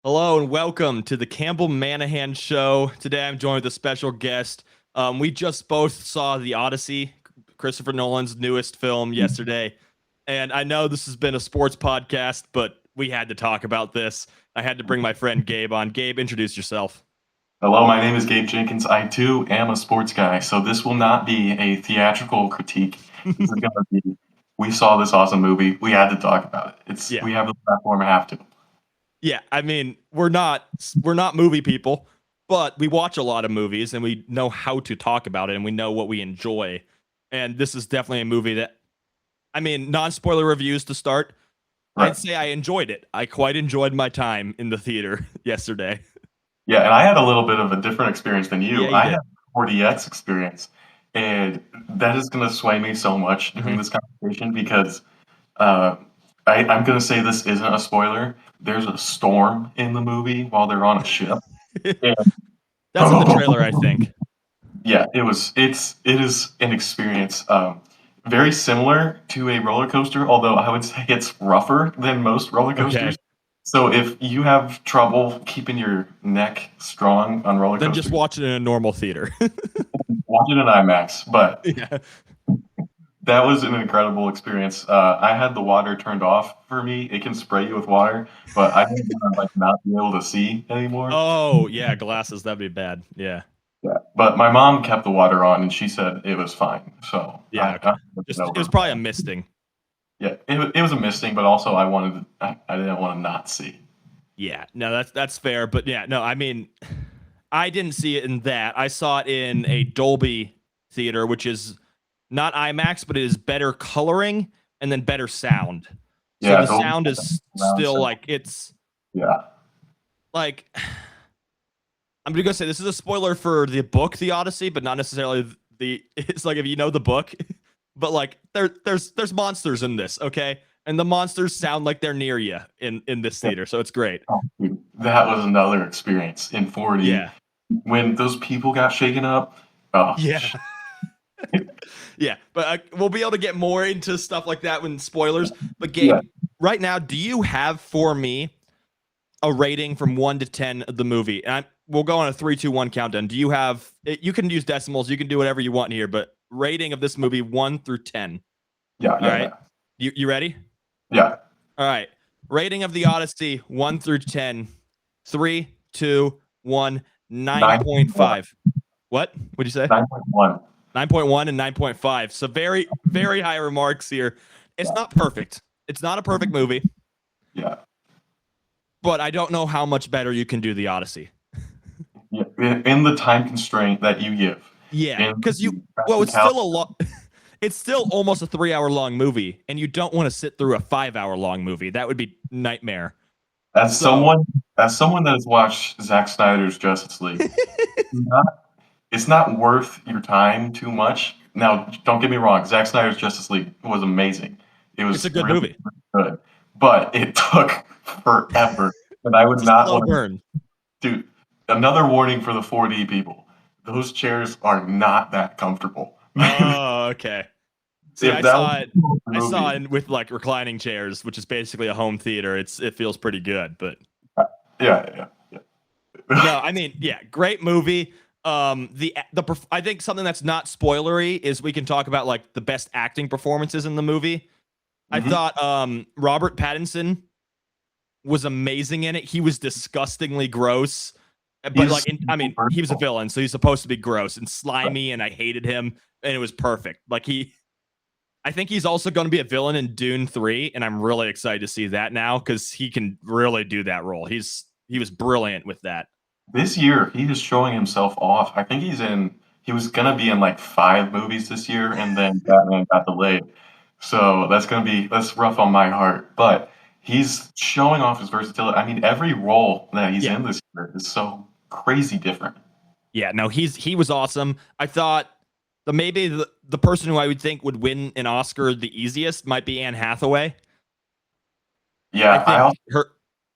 Hello and welcome to the Campbell Manahan show. Today I'm joined with a special guest. We just both saw the Odyssey, Christopher Nolan's newest film, yesterday. And I know this has been a sports podcast, but we had to talk about this. I had to bring my friend Gabe on. Gabe, introduce yourself. Hello, my name is Gabe Jenkins. I too am a sports guy, so this will not be a theatrical critique. This is going to be, we saw this awesome movie. We had to talk about it. Yeah. We have the platform, I have to. Yeah, I mean, we're not movie people, but we watch a lot of movies and we know how to talk about it and we know what we enjoy. And this is definitely a movie that, I mean, non-spoiler reviews to start. Right. I'd say I enjoyed it. I quite enjoyed my time in the theater yesterday. Yeah, and I had a little bit of a different experience than you. Yeah, you I did. had 4DX experience, and that is going to sway me so much during this conversation because uh, I'm going to say this isn't a spoiler. There's a storm in the movie while they're on a ship. And That's in the trailer, I think. yeah, it is an experience very similar to a roller coaster, although I would say it's rougher than most roller coasters. Okay. So if you have trouble keeping your neck strong on roller Then coasters, just watch it in a normal theater. watch it in IMAX. But Yeah. that was an incredible experience. I had the water turned off for me. It can spray you with water, but I didn't want to like not be able to see anymore. Oh, yeah, glasses. That'd be bad. Yeah. Yeah, but my mom kept the water on, and she said it was fine. So Yeah. I Okay. It was probably a misting. Yeah, it was a misting, but also I didn't want to not see. Yeah. No, that's fair. But yeah, no, I mean, I didn't see it in that. I saw it in a Dolby theater, which is not IMAX, but it is better coloring and then better sound. So Yeah, the Dolby sound is surround still sound. like it's Yeah, like I'm gonna say this is a spoiler for the book, The Odyssey, but not necessarily the. It's like if you know the book, but like there's monsters in this, okay, and the monsters sound like they're near you in this theater, so it's great. oh, dude, that was another experience in 4D Yeah, when those people got shaken up. Oh, yeah, yeah. But we'll be able to get more into stuff like that when spoilers. But Gabe, yeah, right now, do you have for me a rating from 1 to 10 of the movie? And we'll go on a 3, 2, 1 countdown. Do you have? You can use decimals. You can do whatever you want here. But rating of this movie 1 through 10. yeah, All yeah, right. You ready? yeah. All right. Rating of the Odyssey 1 through 10. 3, 2, 1. 9.5. What? What'd you say? 9.1. 9.1 and 9.5. So very, very high remarks here. It's not perfect. It's not a perfect movie, Yeah, but I don't know how much better you can do the Odyssey. yeah. In the time constraint that you give. Yeah, In because the it's still a practicality- lot. It's still almost a 3 hour long movie, and you don't want to sit through a 5 hour long movie. That would be nightmare. As So, someone that has watched Zack Snyder's Justice League, not, it's not worth your time too much. Now, don't get me wrong, Zack Snyder's Justice League was amazing. It was it's a good really, movie. really good, but it took forever, and I would It's a not slow want to. burn. Dude, another warning for the 4D people: those chairs are not that comfortable. Oh, okay. See, If I that saw was it. a I saw movie, it with like reclining chairs, which is basically a home theater. It feels pretty good, but yeah, yeah. no, I mean, yeah, great movie. I think something that's not spoilery is we can talk about like the best acting performances in the movie. I Mhm. thought Robert Pattinson was amazing in it. He was disgustingly gross, but He's like, I mean, he was a versatile. villain, so he's supposed to be gross and slimy, and I hated him, and it was perfect. Like I think he's also going to be a villain in Dune 3, and I'm really excited to see that now because he can really do that role. He was brilliant with that. This year, he is showing himself off. I think he was gonna be in like 5 movies this year, and then Batman got delayed. So that's rough on my heart. But he's showing off his versatility. I mean, every role that he's Yeah, in this year is so crazy different. yeah. No, he was awesome. I thought maybe the person who I would think would win an Oscar the easiest might be Anne Hathaway. I Yeah, I think also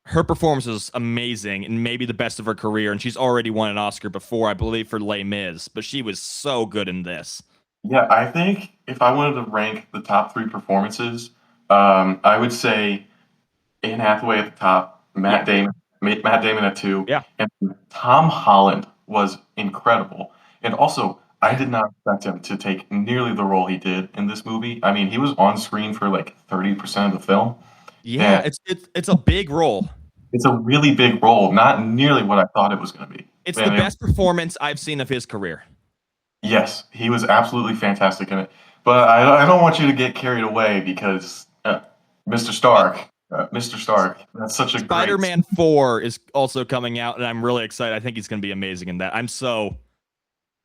her performance was amazing and maybe the best of her career, and she's already won an Oscar before, I believe, for Les Mis, but she was so good in this. yeah, I think if I wanted to rank the top 3 performances, I would say Anne Hathaway at the top, Yeah, Matt Damon Matt Damon at 2, Yeah. and Tom Holland was incredible. And also, I did not expect him to take nearly the role he did in this movie. I mean, he was on screen for like 30% of the film, Yeah, and it's a big role. it's a really big role, not nearly what I thought it was going to be. It's the And best performance I've seen of his career. yes, he was absolutely fantastic in it. But I don't want you to get carried away because Mr. Stark, Mr. Stark, that's such a great. Spider-Man 4 is also coming out, and I'm really excited. I think he's going to be amazing in that. I'm so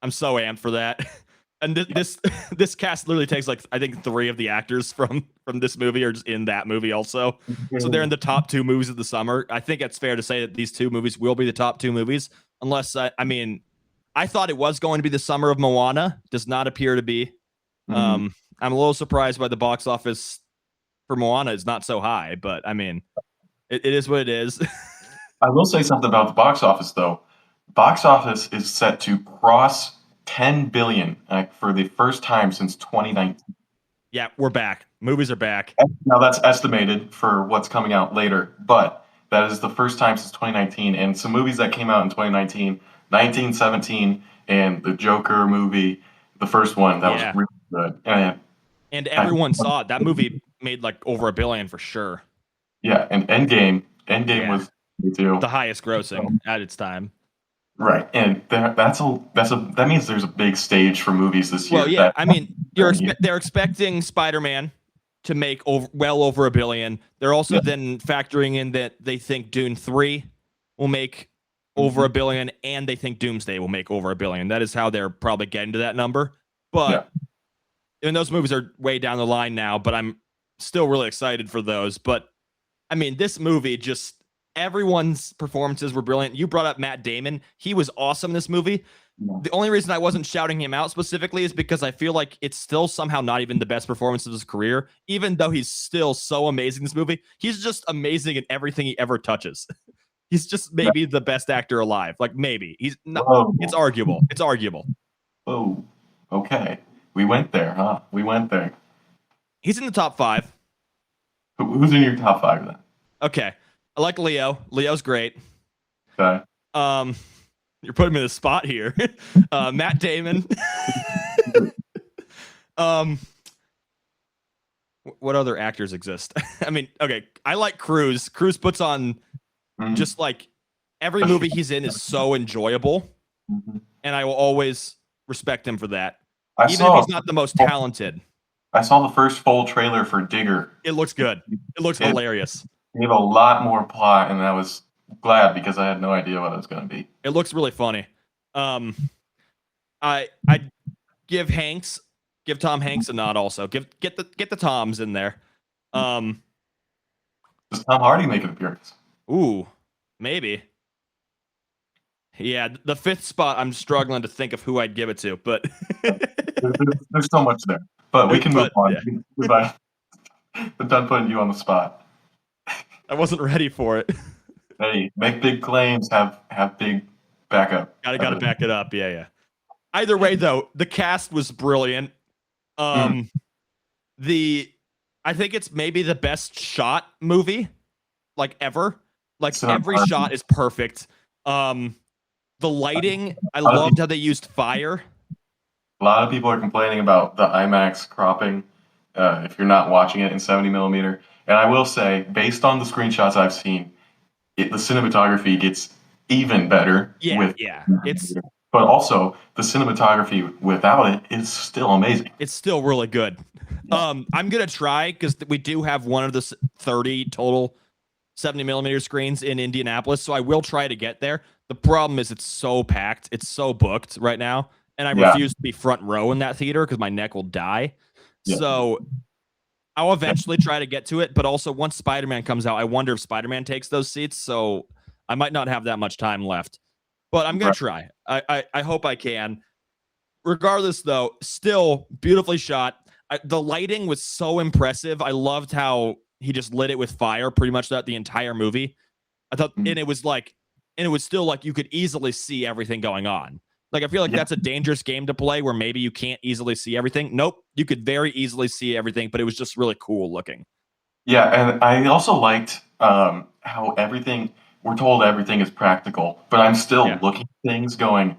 amped for that. And this cast literally takes like I think 3 of the actors from this movie are just in that movie also. So they're in the top 2 movies of the summer. I think it's fair to say that these 2 movies will be the top 2 movies, unless I mean, I thought it was going to be the summer of Moana. Does not appear to be. I'm a little surprised by the box office for Moana is not so high, but I mean, it is what it is. I will say something about the box office though. Box office is set to cross 10 billion for the first time since 2019. Yeah, we're back. Movies are back. Now that's estimated for what's coming out later, but that is the first time since 2019. And some movies that came out in 2019, 1917, and the Joker movie, the first one, that was really good. And everyone saw it. That movie made like over $1 billion for sure. Yeah, and Endgame was too. The highest grossing at its time. Right, and that means there's a big stage for movies this year. Well, yeah, I mean, they're expecting Spider-Man to make well over $1 billion. They're also then factoring in that they think Dune 3 will make over $1 billion, and they think Doomsday will make over $1 billion. That is how they're probably getting to that number. But and those movies are way down the line now, but I'm still really excited for those. But I mean, this movie just everyone's performances were brilliant. You brought up Matt Damon. He was awesome in this movie. The only reason I wasn't shouting him out specifically is because I feel like it's still somehow not even the best performance of his career, even though he's still so amazing in this movie. He's just amazing in everything he ever touches. He's just maybe the best actor alive. Like maybe. He's not it's arguable. It's arguable. Oh, okay. We went there, huh? We went there. He's in the top 5. Who's in your top 5 then? Okay. I like Leo. Leo's great. Okay. You're putting me in the spot here. Matt Damon. What other actors exist? I mean, okay, I like Cruise. Cruise puts on just like every movie he's in is so enjoyable, and I will always respect him for that. Even if he's not the most talented. I saw the first full trailer for Digger. It looks good. It looks hilarious. It gave a lot more plot, and I was glad because I had no idea what it was going to be. It looks really funny. I give Tom Hanks a nod also. Get the Toms in there. Does Tom Hardy make an appearance? Ooh, maybe. Yeah, the 5th spot, I'm struggling to think of who I'd give it to, but there's so much there. But we can move on. Yeah. I'm done putting you on the spot. I wasn't ready for it. Hey, make big claims, have big backup. Gotta back it up. Yeah. Either way, though, the cast was brilliant. I think it's maybe the best shot movie, like ever. Like every shot is perfect. The lighting, I loved how they used fire. A lot of people are complaining about the IMAX cropping if you're not watching it in 70 millimeter. And I will say, based on the screenshots I've seen, the cinematography gets even better. But also the cinematography without it is still amazing. It's still really good. I'm gonna try because we do have one of the 30 total 70 millimeter screens in Indianapolis, so I will try to get there. The problem is it's so packed, it's so booked right now, and I refuse to be front row in that theater because my neck will die. So I'll eventually try to get to it, but also once Spider-Man comes out, I wonder if Spider-Man takes those seats, so I might not have that much time left. But I'm going to try. I hope I can. Regardless, though, still beautifully shot. The lighting was so impressive. I loved how he just lit it with fire pretty much throughout the entire movie. I thought, and it was still like you could easily see everything going on. Like, I feel like that's a dangerous game to play where maybe you can't easily see everything. Nope. You could very easily see everything, but it was just really cool looking. Yeah. And I also liked how everything, we're told everything is practical, but I'm still Yeah. looking at things going,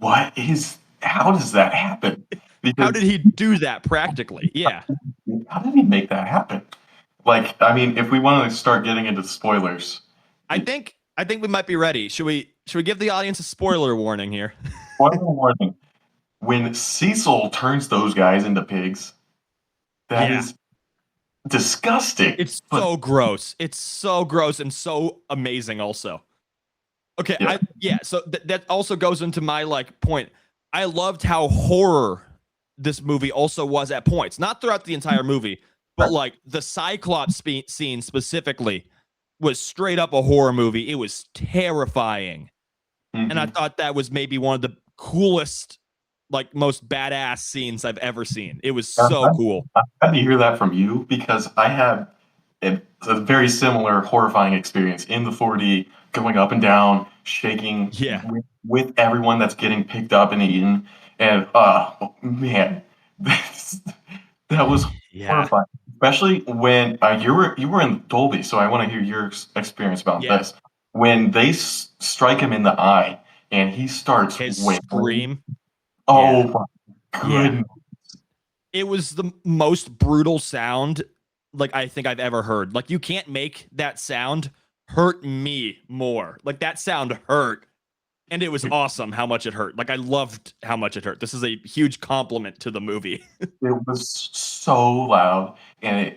how does that happen? How did Because he do that practically? Yeah. how did he make that happen? Like, I mean, if we want to start getting into spoilers, I think we might be ready. Should we give the audience a spoiler warning here? spoiler warning, when Cecil turns those guys into pigs, that Yeah. is disgusting. It's But so gross. It's so gross and so amazing also. Okay, yeah, so that also goes into my like point. I loved how horror this movie also was at points. Not throughout the entire movie, but like the Cyclops scene specifically was straight up a horror movie. It was terrifying. And I hmm thought that was maybe one of the coolest, like most badass scenes I've ever seen. It was so cool. I'm glad to hear that from you because I had a very similar horrifying experience in the 4D, going up and down, shaking Yeah. with everyone that's getting picked up and eaten. And man, that was Yeah. horrifying. Especially when you were in Dolby, so I want to hear your experience about Yeah. this. When they strike him in the eye and he starts His wailing. scream. Oh Yeah. my Yeah. goodness. It was the most brutal sound like I think I've ever heard. Like you can't make that sound hurt me more. Like that sound hurt. And it was awesome how much it hurt. Like I loved how much it hurt. This is a huge compliment to the movie. It was so loud and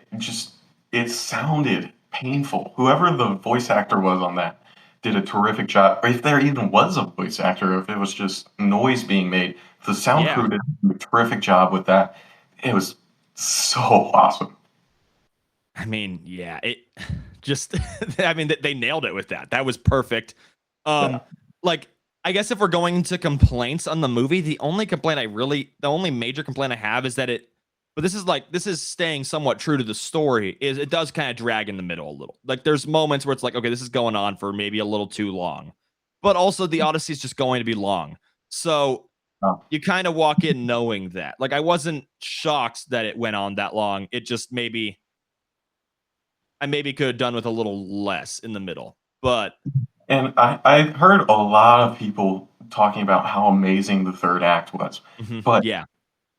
it sounded painful. Whoever the voice actor was on that did a terrific job. Or if there even was a voice actor, or if it was just noise being made, the sound Yeah. crew did a terrific job with that. It was so awesome. I mean, yeah, it just I mean they nailed it with that. That was perfect. Yeah. Like I guess if we're going into complaints on the movie, the only major complaint I have is that this is staying somewhat true to the story, is it does kind of drag in the middle a little. Like there's moments where it's like, okay, this is going on for maybe a little too long. But also the Odyssey is just going to be long. So Oh, you kind of walk in knowing that. Like I wasn't shocked that it went on that long. It just I maybe could have done with a little less in the middle. But and I've heard a lot of people talking about how amazing the third act was, but yeah.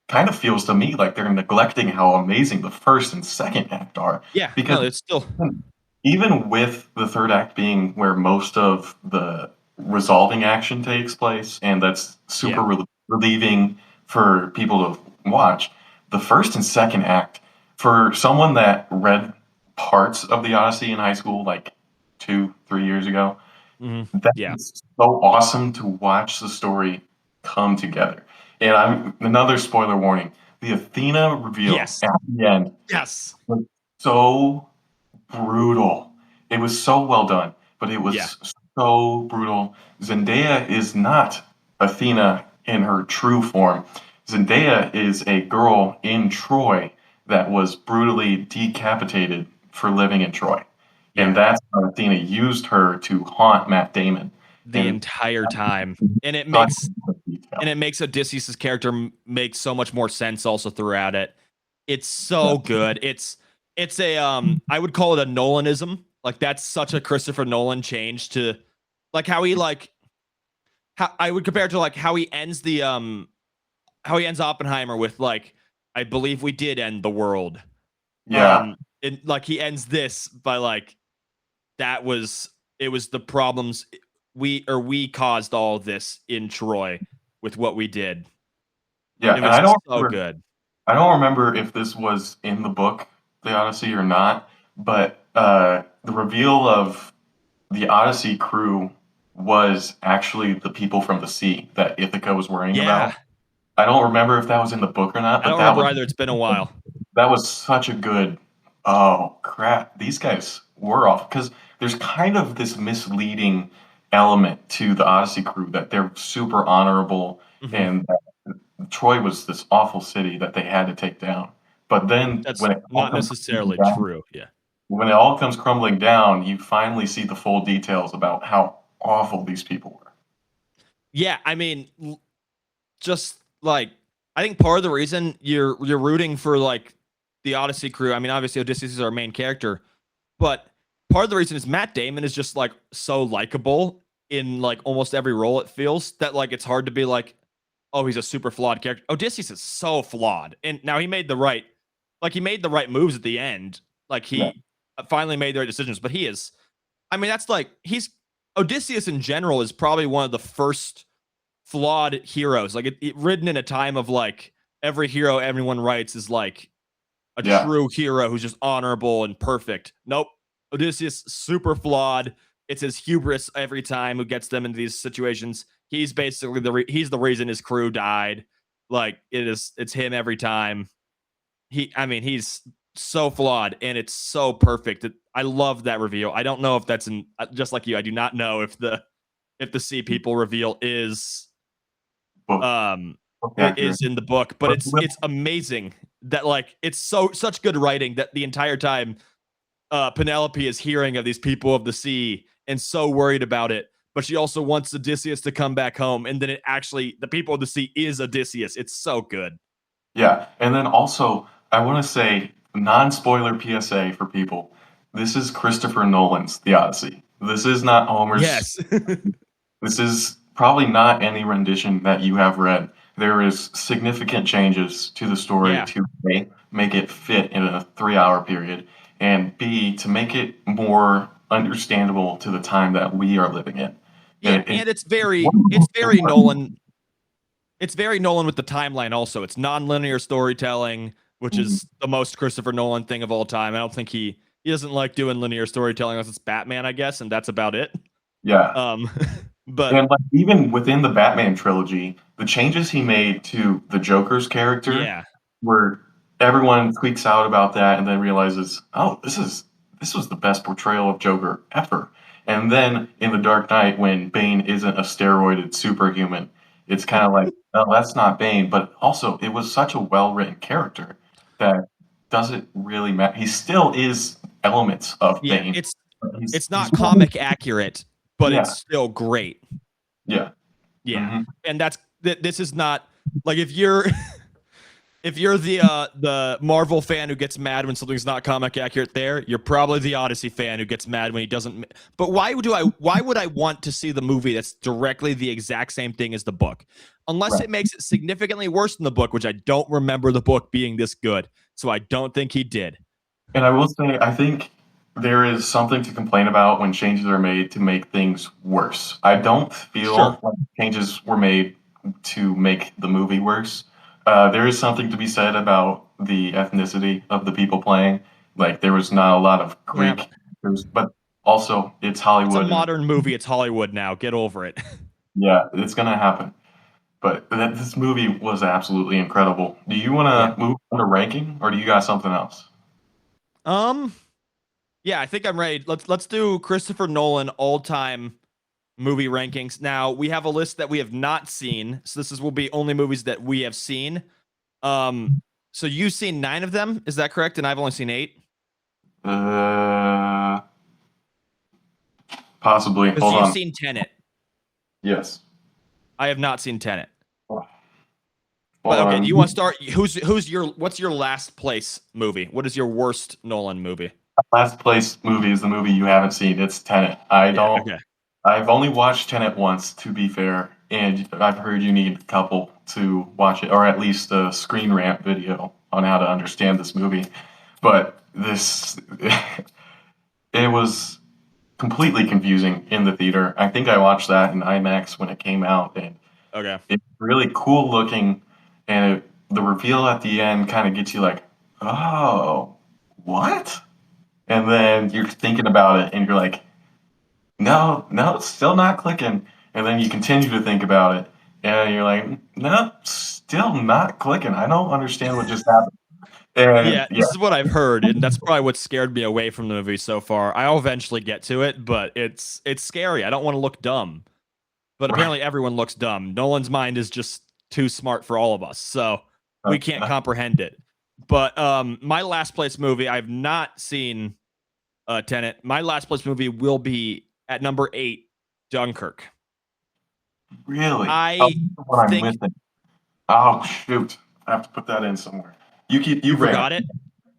kind of feels to me like they're neglecting how amazing the first and second act are. Yeah. Because No, it's still even with the third act being where most of the resolving action takes place, and that's super yeah. relieving for people to watch, the first and second act, for someone that read parts of the Odyssey in high school, like 2, 3 years ago, that Yeah. is so awesome to watch the story come together. And I'm another spoiler warning: the Athena reveal Yes. at the end Yes. was so brutal. It was so well done, but it Yeah. was so brutal. Zendaya is not Athena in her true form. Zendaya is a girl in Troy that was brutally decapitated for living in Troy. And Yeah. that's how Athena used her to haunt Matt Damon. The And entire time. And it such makes detail. Odysseus's character make so much more sense also throughout it. It's so good. It's a I would call it a Nolanism. Like that's such a Christopher Nolan change to like how he like how I would compare it to like how he ends Oppenheimer with like I believe we did end the world. Yeah. And like he ends this by like that was it was the problems we caused all this in Troy with what we did. Yeah. It And was so good. I don't remember if this was in the book, The Odyssey, or not, but the reveal of the Odyssey crew was actually the people from the sea that Ithaca was worrying Yeah. about. I don't remember if that was in the book or not, I but don't remember either. It's been a while. that was such a good. Oh crap! These guys were off because there's kind of this misleading element to the Odyssey crew that they're super honorable Mhm. and Troy was this awful city that they had to take down. But then That's not necessarily true. Yeah. when it all comes crumbling down, you finally see the full details about how awful these people were. Yeah, I mean, just like I think part of the reason you're rooting for like the Odyssey crew. I mean, obviously Odysseus is our main character, but part of the reason is Matt Damon is just like so likable in like almost every role. It feels that like it's hard to be like, oh, he's a super flawed character. Odysseus is so flawed, and now he made the right, like he made the right moves at the end. Like Yeah, he finally made the right decisions. But he is, I mean, that's like he's Odysseus in general is probably one of the first flawed heroes. Like it written in a time of like every hero everyone writes is like a yeah, true hero who's just honorable and perfect. Nope. Odysseus super flawed. It's his hubris every time who gets them into these situations. He's basically he's the reason his crew died. Like it's him every time. I mean, he's so flawed and it's so perfect. I love that reveal. I don't know if that's in just like you. I do not know if the Sea People reveal book, um book it accurate. is in the book, but But it's amazing that like it's such good writing that the entire time Penelope is hearing of these people of the sea and so worried about it, but she also wants Odysseus to come back home, and then it actually the people of the sea is Odysseus. It's so good. yeah, and then also I want to say non-spoiler PSA for people. This is Christopher Nolan's The Odyssey. This is not Homer's. Yes. This is probably not any rendition that you have read. There is significant changes to the story Yeah. to A, make it fit in a 3 hour period, and B, to make it more understandable to the time that we are living in. Yeah, It and one of the it's most very important. Nolan. It's very Nolan with the timeline also. It's non-linear storytelling, which Mhm. is the most Christopher Nolan thing of all time. I don't think he doesn't like doing linear storytelling unless it's Batman, I guess, and that's about it. Yeah. Um but And, like, even within the Batman trilogy, the changes he made to the Joker's character, yeah. where everyone tweaks out about that and then realizes, "Oh, this was the best portrayal of Joker ever." And then in The Dark Knight, when Bane isn't a steroided superhuman, it's kinda like, "Oh, that's not Bane," but also it was such a well-written character that doesn't really matter. He still is elements of Yeah, Bane, but it's he's not more. comic accurate, but it's Yeah, still great. yeah, Yeah. mhm, And this is not like if you're if you're the Marvel fan who gets mad when something's not comic accurate there, you're probably the Odyssey fan who gets mad when he doesn't. But why would I want to see the movie that's directly the exact same thing as the book? Unless right. it makes it significantly worse than the book, which I don't remember the book being this good. So I don't think he did. And I will say, I think there is something to complain about when changes are made to make things worse. I don't Sure. feel like changes were made to make the movie worse. There is something to be said about the ethnicity of the people playing. Like, there was not a lot of Yeah, Greek but actors, but also it's it's a Hollywood, and modern movie. It's Hollywood now. Get over it. yeah, it's gonna happen. But this movie was absolutely incredible. Do you want Yeah. to move on to ranking, or do you got something else? Um. Yeah, I think I'm ready. Let's do Christopher Nolan all time movie rankings. Now we have a list that we have not seen, so this is will be only movies that we have seen. Um, so you've seen 9 of them, is that correct? And I've only seen 8 Uh, Possibly. because Hold you've on. seen Tenet. Yes. I have not seen Tenet. Hold But okay, do on. you want to start? Who's your what's your last place movie? What is your worst Nolan movie? Last place movie is the movie you haven't seen. It's Tenet. I Yeah. don't. Okay. I've only watched Tenet once, to be fair, and I've heard you need a couple to watch it, or at least a screen rant video on how to understand this movie. But this, it was completely confusing in the theater. I think I watched that in IMAX when it came out, and Okay. it's really cool looking, and the reveal at the end kind of gets you like, oh, what? And then you're thinking about it, and you're like, no, no, it's still not clicking. And then you continue to think about it, and you're like, no, still not clicking. I don't understand what just happened. And Yeah, yeah, this is what I've heard, and that's probably what scared me away from the movie so far. I'll eventually get to it, but it's scary. I don't want to look dumb. But right. apparently everyone looks dumb. Nolan's mind is just too smart for all of us, so we can't comprehend it. But my last place movie, I've not seen Tenet. My last place movie will be at number 8, Dunkirk. Really? Oh, I what I'm think missing. Oh shoot! I have to put that in somewhere. You you rant. forgot it.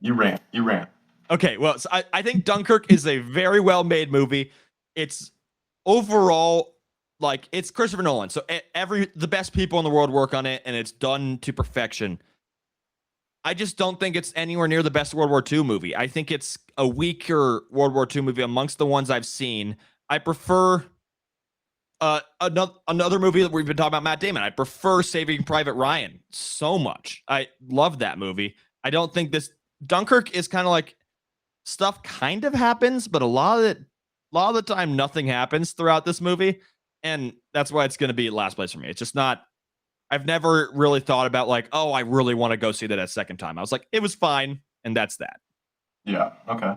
You rant. You rant. Okay, well, so I think Dunkirk is a very well made movie. It's overall like it's Christopher Nolan, so the best people in the world work on it, and it's done to perfection. I just don't think it's anywhere near the best World War II movie. I think it's a weaker World War II movie amongst the ones I've seen. I prefer another movie that we've been talking about, Matt Damon. I prefer Saving Private Ryan so much. I love that movie. I don't think this Dunkirk is kind of like stuff kind of happens, but a lot of the time nothing happens throughout this movie, and that's why it's going to be last place for me. It's just not. I've never really thought about like, oh, I really want to go see that a second time. I was like, it was fine, and that's that. Yeah. Okay.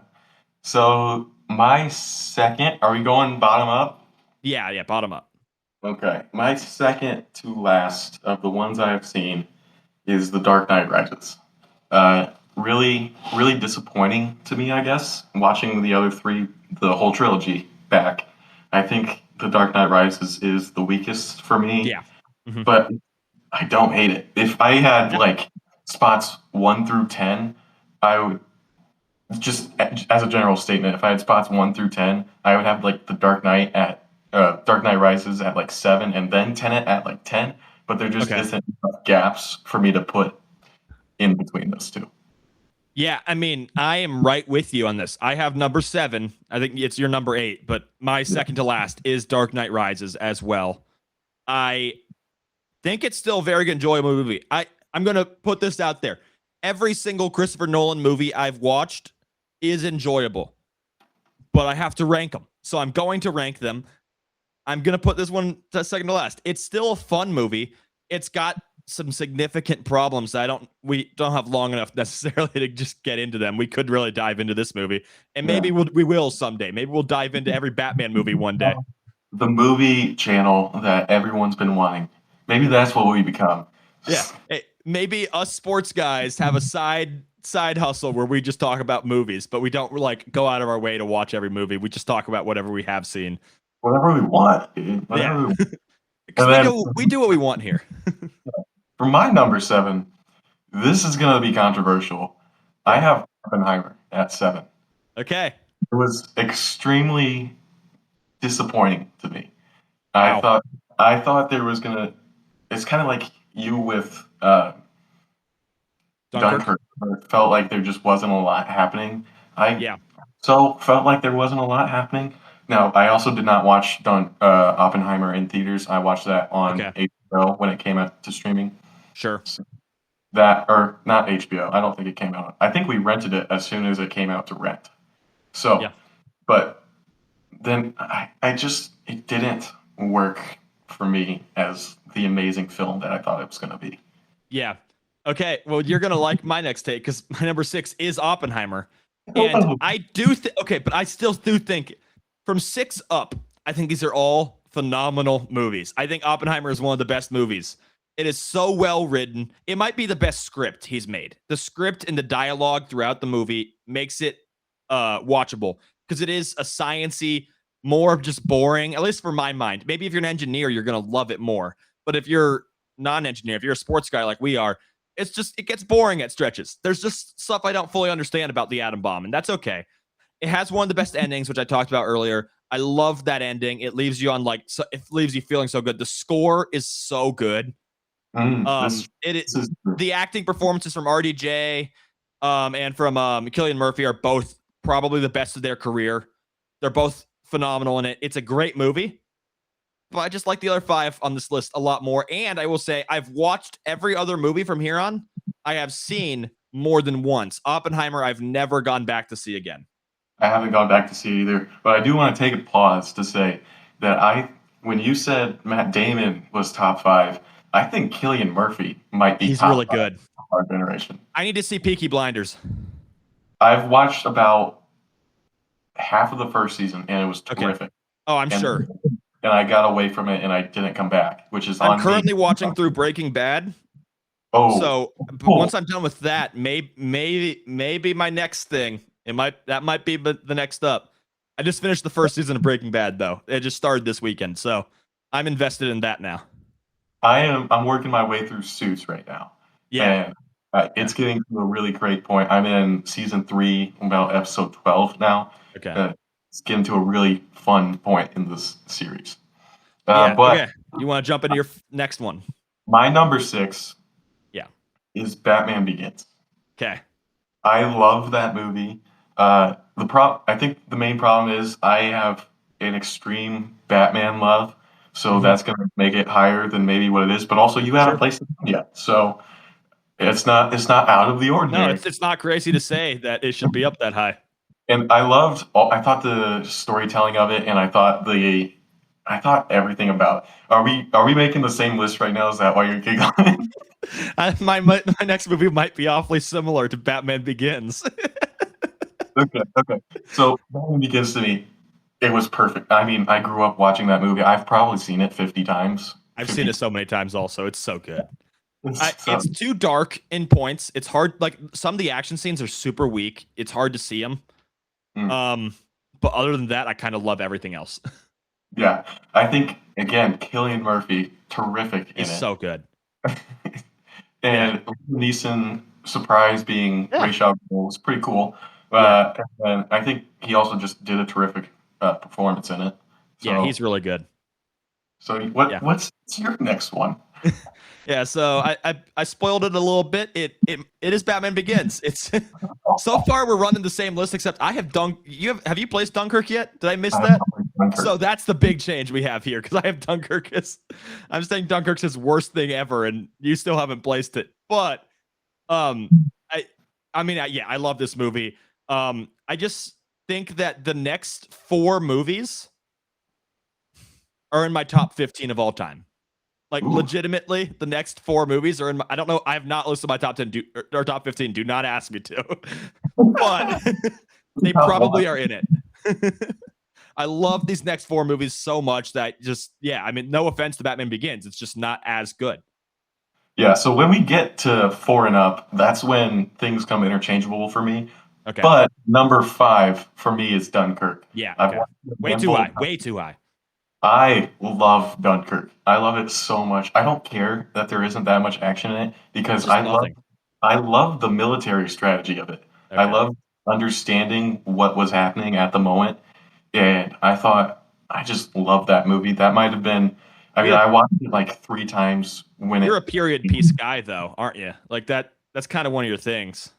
So my second, are we going bottom up? Yeah, bottom up. Okay. My second to last of the ones I have seen is The Dark Knight Rises. Really, really disappointing to me, I guess, watching the other three, the whole trilogy back. I think The Dark Knight Rises is the weakest for me, Yeah. Mm-hmm. but I don't hate it. If I had Yeah. like spots 1 through 10, I would just as a general statement, if I had spots 1 through 10, I would have like the Dark Knight Rises at like 7, and then Tenet at like 10. But there just Okay. isn't enough gaps for me to put in between those two. Yeah, I mean, I am right with you on this. I have number 7. I think it's your number 8, but my second to last is Dark Knight Rises as well. I think it's still a very enjoyable movie. I'm going to put this out there. Every single Christopher Nolan movie I've watched is enjoyable, but I have to rank them. So I'm going to rank them. I'm going to put this one to second to last. It's still a fun movie. It's got some significant problems that we don't have long enough necessarily to just get into them. We could really dive into this movie, and maybe we will someday. Maybe we'll dive into every Batman movie one day. The movie channel that everyone's been wanting. Maybe that's what we become. Yeah. Hey, maybe us sports guys have a side hustle where we just talk about movies, but we don't like go out of our way to watch every movie. We just talk about whatever we have seen. Whatever we want, dude. Whatever we want. Because we do what we want here. For my number 7, this is going to be controversial. I have Oppenheimer at 7. Okay. It was extremely disappointing to me. Wow. I thought there was gonna. It's kind of like you with Dunkirk. Where it felt like there just wasn't a lot happening. Yeah. So felt like there wasn't a lot happening. Now, I also did not watch Oppenheimer in theaters. I watched that on HBO when it came out to streaming. Sure. So that, or not HBO. I don't think it came out. I think we rented it as soon as it came out to rent. So, yeah. But then it didn't work for me as the amazing film that I thought it was going to be. Yeah. Okay. Well, you're going to like my next take because my number 6 is Oppenheimer. And I do but I still do think from 6 up, I think these are all phenomenal movies. I think Oppenheimer is one of the best movies. It is so well written. It might be the best script he's made. The script and the dialogue throughout the movie makes it watchable because it is a sciencey, more just boring, at least for my mind. Maybe if you're an engineer, you're going to love it more. But if you're not an engineer, if you're a sports guy like we are, it gets boring at stretches. There's just stuff I don't fully understand about the atom bomb, and that's okay. It has one of the best endings, which I talked about earlier. I love that ending. It leaves you on it leaves you feeling so good. The score is so good. The acting performances from RDJ and from Cillian Murphy are both probably the best of their career. They're both phenomenal in it. It's a great movie, but I just like the other 5 on this list a lot more. And I will say I've watched every other movie from here on. I have seen more than once. Oppenheimer, I've never gone back to see again. I haven't gone back to see it either, but I do want to take a pause to say that when you said Matt Damon was top 5, I think Cillian Murphy might be He's top really 5 good. of our generation. I need to see Peaky Blinders. I've watched about half of the first season, and it was terrific. Oh, I'm sure. And I got away from it, and I didn't come back, which is I'm currently watching through Breaking Bad. So once I'm done with that, maybe my next thing, that might be the next up. I just finished the first season of Breaking Bad, though. It just started this weekend, so I'm invested in that now. I'm working my way through Suits right now. Yeah. And Yeah. It's getting to a really great point. I'm in season 3, about episode 12 now. Okay. It's getting to a really fun point in this series. Yeah. But Okay. You want to jump into your next one? my number 6 Yeah. is Batman Begins. Okay. I love that movie. I think the main problem is I have an extreme Batman love, so Mhm. that's gonna make it higher than maybe what it is. But also, you haven't Sure. placed it yet, so it's not out of the No, ordinary. it's not crazy to say that it should be up that high. And I thought the storytelling of it, and I thought everything about. Are we making the same list right now? Is that why you're giggling? My next movie might be awfully similar to Batman Begins. Okay, okay. So Batman Begins to me, it was perfect. I mean, I grew up watching that movie. I've probably seen it 50 times. I've seen 50 it so many times. Also, it's so good. so, It's too dark in points. It's hard. Like some of the action scenes are super weak. It's hard to see them. mm, But other than that, I kind of love everything else. yeah. I think again, Cillian Murphy, terrific in He's it. so good. Yeah. And Neeson surprise being Yeah. Ra's al Ghul was pretty cool. Yeah. And I think he also just did a terrific performance in it. Yeah. So He's really good. so Yeah. what's your next one? Yeah. So I spoiled it a little bit. It is Batman Begins. It's so far we're running the same list, except I have have you placed Dunkirk yet? Did I miss that? So that's the big change we have here because I have Dunkirk I'm saying Dunkirk's his worst thing ever, and you still haven't placed it. But um, I mean, yeah, I love this movie. I just think that the next 4 movies are in my top 15 of all time. Like Ooh, legitimately, the next 4 movies are in my, I don't know. I have not listed my top 10 or top 15. Do not ask me to, but they top one. probably are in it. I love these next 4 movies so much that just, yeah, I mean, no offense to Batman Begins. It's just not as good. Yeah, so when we get to 4 and up, that's when things come interchangeable for me. Okay. But number 5 for me is Dunkirk. Yeah. I've Okay. watched it a Way too handful of high. times. Way too high. I love Dunkirk. I love it so much. I don't care that there isn't that much action in it It's because just nothing. I love the military strategy of it. I Okay. love understanding what was happening at the moment, and I thought I just love that movie. That might have been I mean, You're a I watched it like 3 times when you're it a period piece guy though, aren't you? Like that's kind of one of your things.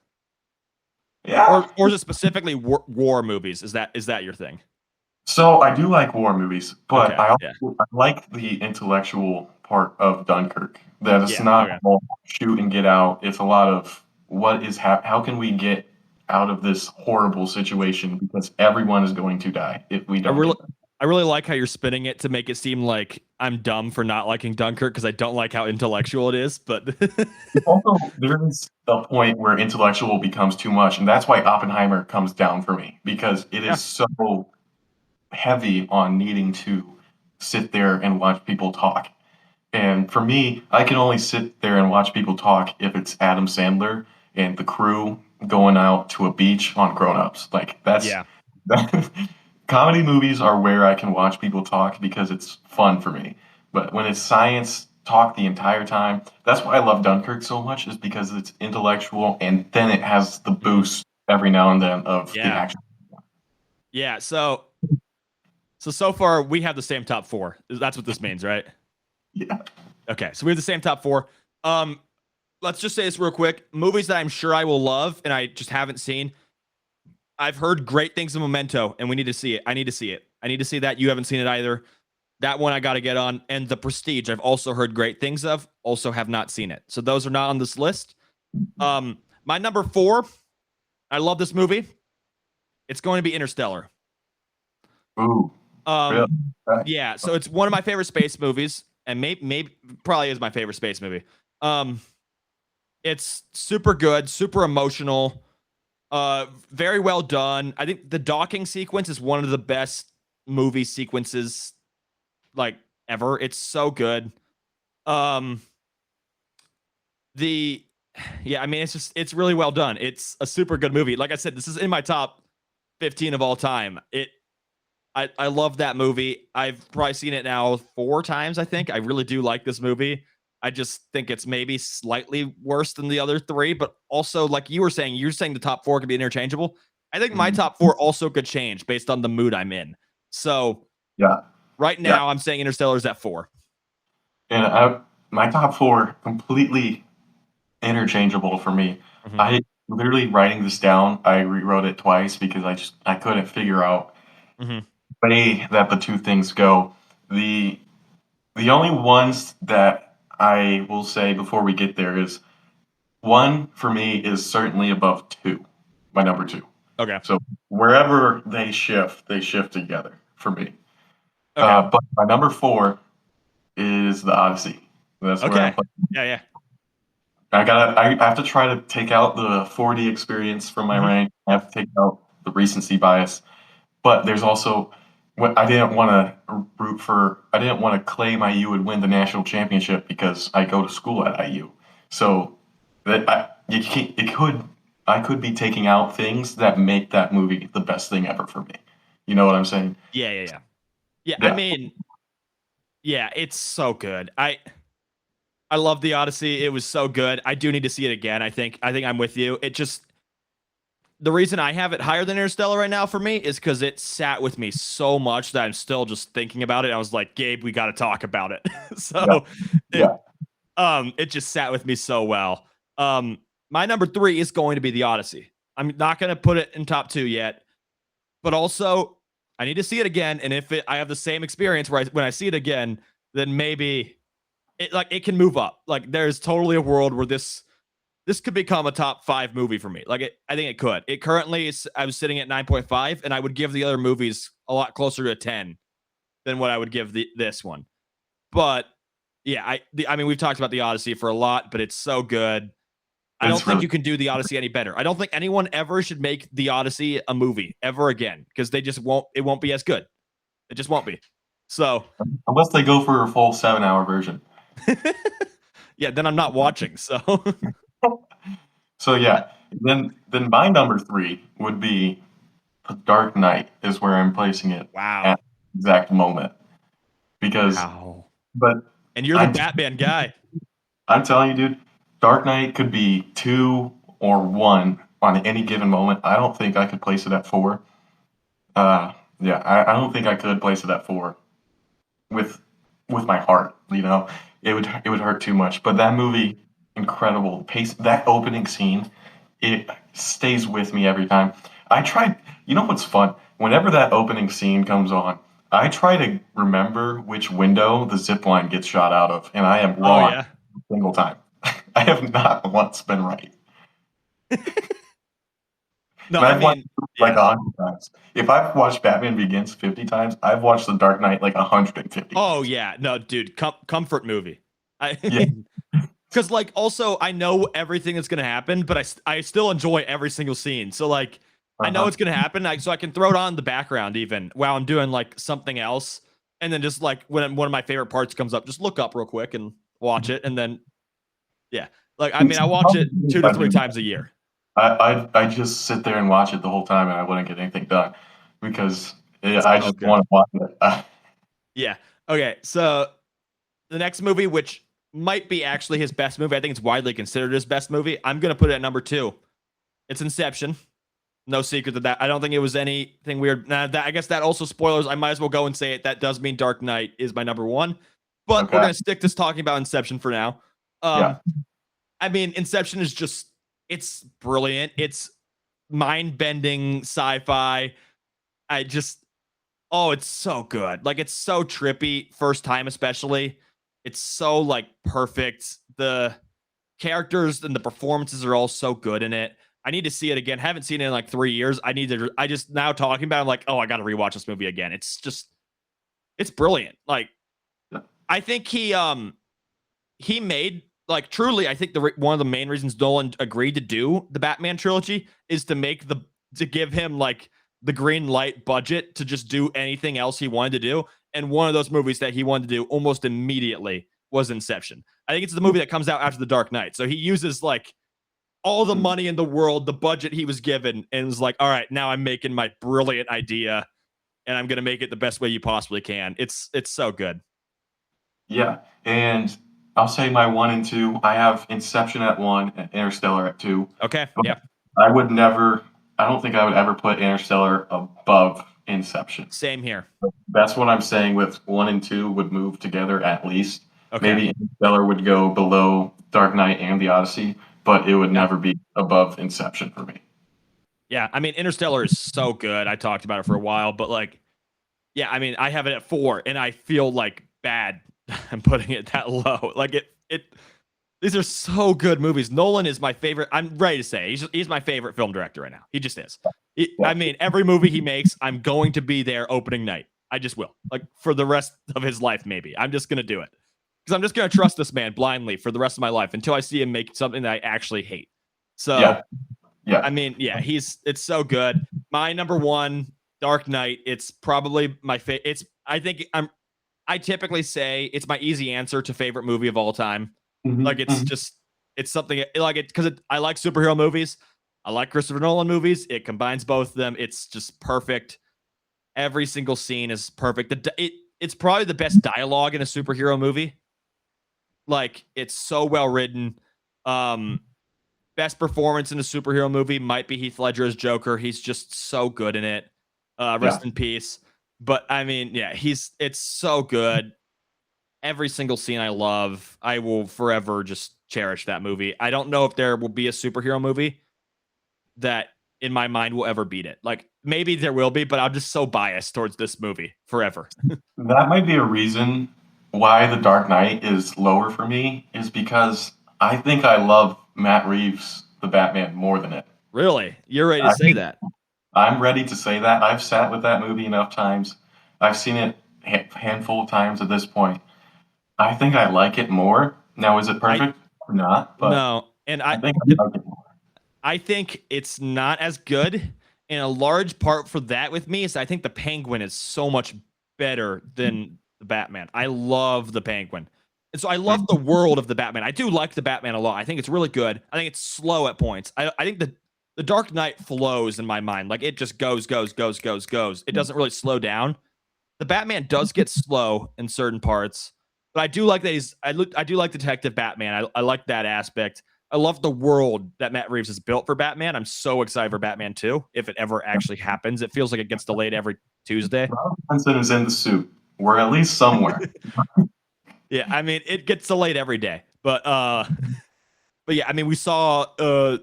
Yeah. Or is it specifically war movies? Is that your thing? So I do like war movies, but Okay. Yeah. I like the intellectual part of Dunkirk. That it's Yeah. not Okay. all shoot and get out. It's a lot of how can we get out of this horrible situation because everyone is going to die if we I don't really get them. I really like how you're spinning it to make it seem like I'm dumb for not liking Dunkirk because I don't like how intellectual it is, but Also, there is a point where intellectual becomes too much, and that's why Oppenheimer comes down for me because it yeah. is so heavy on needing to sit there and watch people talk. And for me, I can only sit there and watch people talk if it's Adam Sandler and the crew going out to a beach on Grown Ups. Like that's Yeah. that, comedy movies are where I can watch people talk because it's fun for me. But when it's science talk the entire time, that's why I love Dunkirk so much is because it's intellectual and then it has the Mhm. boost every now and then of the Yeah. action. Yeah. So far we have the same top 4. That's what this means, right? Yeah. Okay. So we have the same top 4. Um let's just say this real quick. Movies that I'm sure I will love and I just haven't seen. I've heard great things of Memento, and we need to see it. I need to see it. I need to see that. You haven't seen it either. That one I got to get on. And The Prestige, I've also heard great things of, also have not seen it. So those are not on this list. My number 4, I love this movie. It's going to be Interstellar. Ooh. Really? Right. Yeah, so it's one of my favorite space movies, and maybe probably is my favorite space movie. It's super good, super emotional. Very well done. I think the docking sequence is one of the best movie sequences like ever. It's so good. Um the yeah, I mean it's really well done. It's a super good movie. Like I said, this is in my top 15 of all time. I love that movie. I've probably seen it now 4 times, I think. I really do like this movie. I just think it's maybe slightly worse than the other three, but also like you're saying the top four could be interchangeable. I think my Mhm. top four also could change based on the mood I'm in. So Yeah, right yeah. now I'm saying Interstellar's at 4. And my top four completely interchangeable for me. Mhm. I literally writing this down, I rewrote it twice because I couldn't figure out Mhm. the way that the two things go. The the only ones that I will say before we get there is one for me is certainly above two, my number two. Okay. So wherever they shift together for me. Okay. But my number four is the Odyssey. That's where I'm Okay. putting. Yeah, yeah. I have to try to take out the 4D experience from my Mhm. rank. I have to take out the recency bias. But there's also what I didn't want to I didn't want to claim IU would win the national championship because I go to school at IU. So that I could be taking out things that make that movie the best thing ever for me. You know what I'm saying? Yeah, yeah, yeah. Yeah, I Yeah. mean, yeah, it's so good. I love the Odyssey. It was so good. I do need to see it again. I think I'm with you. It just the reason I have it higher than Interstellar right now for me is because it sat with me so much that I'm still just thinking about it. I was like, Gabe, we got to talk about it. Yeah. So it Yeah. it just sat with me so well. Um, my number 3 is going to be the Odyssey. I'm not going to put it in top 2 yet, but also I need to see it again. And if I have the same experience where when I see it again, then maybe it can move up. Like there's totally a world where this could become a top 5 movie for me. I think it could. It currently is. I was sitting at 9.5, and I would give the other movies a lot closer to a 10 than what I would give this one. But yeah, I mean, we've talked about the Odyssey for a lot, but it's so good. I don't It's think really you can do the Odyssey any better. I don't think anyone ever should make the Odyssey a movie ever again because they just won't. It won't be as good. It just won't be. So unless they go for a full 7 hour version. yeah, then I'm not watching. So So yeah, then my number three would be The Dark Knight is where I'm placing it wow, at the exact moment. Because wow. but And you're the I'm Batman guy. I'm telling you, dude, Dark Knight could be two or one on any given moment. I don't think I could place it at four. Uh yeah, I don't think I could place it at four with with my heart, you know. It would hurt too much. But that movie, incredible. Pace that opening scene, it stays with me every time. I tried you know what's fun? Whenever that opening scene comes on, I try to remember which window the zip line gets shot out of, and I am Oh wrong yeah. every single time. I have not once been right. No, And I I've watched mean, it like yeah. 100 times. If I've watched Batman Begins 50 times, I've watched The Dark Knight like 150 Oh times. yeah. No, dude, comfort movie. I Yeah. mean, because like also I know everything that's gonna happen, but I still enjoy every single scene. So like I know Uh-huh. it's gonna happen, so I can throw it on in the background even while I'm doing like something else, and then just like when one of my favorite parts comes up, just look up real quick and watch it, and then yeah, like I mean I watch it 2 to 3 times a year. I just sit there and watch it the whole time, and I wouldn't get anything done because I So just good. want to watch it. Yeah. Okay. So the next movie, which might be actually his best movie, I think it's widely considered his best movie. I'm gonna put it at number 2. It's Inception. No secret to that. I don't think it was anything weird. Nah, I guess that also spoilers. I might as well go and say it. That does mean Dark Knight is my number 1. But we're Okay. gonna stick to talking about Inception for now. Yeah. Um, I mean, Inception is just it's brilliant. It's mind-bending sci-fi. I just oh, it's so good. Like it's so trippy first time especially. It's so like perfect. The characters and the performances are all so good in it. I need to see it again. Haven't seen it in like 3 years. I just now talking about it, I'm like, oh, I got to rewatch this movie again. It's brilliant. Like, Yeah. I think he made like truly. I think one of the main reasons Nolan agreed to do the Batman trilogy is to to give him like the green light budget to just do anything else he wanted to do. And one of those movies that he wanted to do almost immediately was Inception. I think it's the movie that comes out after The Dark Knight. So he uses like all the money in the world, the budget he was given, and was like, all right, now I'm making my brilliant idea and I'm gonna make it the best way you possibly can. It's so good. Yeah. And I'll say my 1 and 2. I have Inception at 1 and Interstellar at 2. Okay, But yeah, I would never I don't think I would ever put Interstellar above Inception. same here. That's what I'm saying with 1 and 2 would move together at least. Okay, Maybe Interstellar would go below Dark Knight and the Odyssey, but it would yeah, never be above Inception for me. yeah. I mean, Interstellar is so good. I talked about it for a while, but like, yeah, I mean, I have it at 4, and I feel like bad. I'm putting it that low. Like it. These are so good movies. Nolan is my favorite. I'm ready to say he's my favorite film director right now. He just is. I Yeah. mean, every movie he makes, I'm going to be there opening night. I just will. Like for the rest of his life, maybe. I'm just gonna do it because I'm just gonna trust this man blindly for the rest of my life until I see him make something that I actually hate. So Yeah. Yeah. I mean, yeah, it's so good. My number one, Dark Knight. It's probably my favorite. I typically say it's my easy answer to favorite movie of all time. Like Mhm, it's mhm. just it's something like it because I like superhero movies. I like Christopher Nolan movies. It combines both of them. It's just perfect. Every single scene is perfect. It's probably the best dialogue in a superhero movie. Like it's so well written. Um, Best performance in a superhero movie might be Heath Ledger as Joker. He's just so good in it. Yeah. Rest in peace. But I mean, yeah, it's so good. Every single scene I love. I will forever just cherish that movie. I don't know if there will be a superhero movie that in my mind will ever beat it. Like maybe there will be, but I'm just so biased towards this movie forever. That might be a reason why The Dark Knight is lower for me, is because I think I love Matt Reeves, the Batman, more than it. Really? You're ready to I say think that? I'm ready to say that. I've sat with that movie enough times. I've seen it a handful of times at this point. I think I like it more. Now, is it I perfect or not? But no, and I think the, I like it more. I think it's not as good. And a large part for that with me is I think the Penguin is so much better than the Batman. I love the Penguin. And so I love the world of the Batman. I do like the Batman a lot. I think it's really good. I think it's slow at points. I think the Dark Knight flows in my mind. Like it just goes, goes, goes, goes, goes. It doesn't really slow down. The Batman does get slow in certain parts, but I do like that I do like Detective Batman. I like that aspect. I love the world that Matt Reeves has built for Batman. I'm so excited for Batman 2 if it ever actually happens. It feels like it gets delayed every Tuesday. Robert Pattinson is in the suit. We're at least somewhere. Yeah, I mean it gets delayed every day. But yeah, I mean we saw an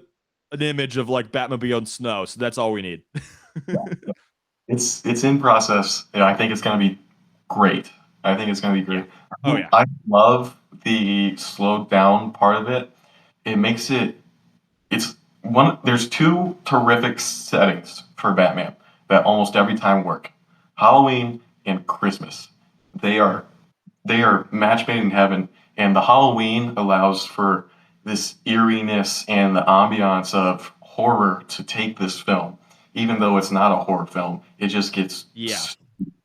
image of like Batmobile and snow, so that's all we need. It's in process. And I think it's going to be great. I think it's going to be Yeah. great. Oh yeah. I love the slowed down part of it. It makes it. It's one. There's two terrific settings for Batman that almost every time work: Halloween and Christmas. They are they are match made in heaven, and the Halloween allows for this eeriness and the ambiance of horror to take this film. Even though it's not a horror film, it just gets Yeah.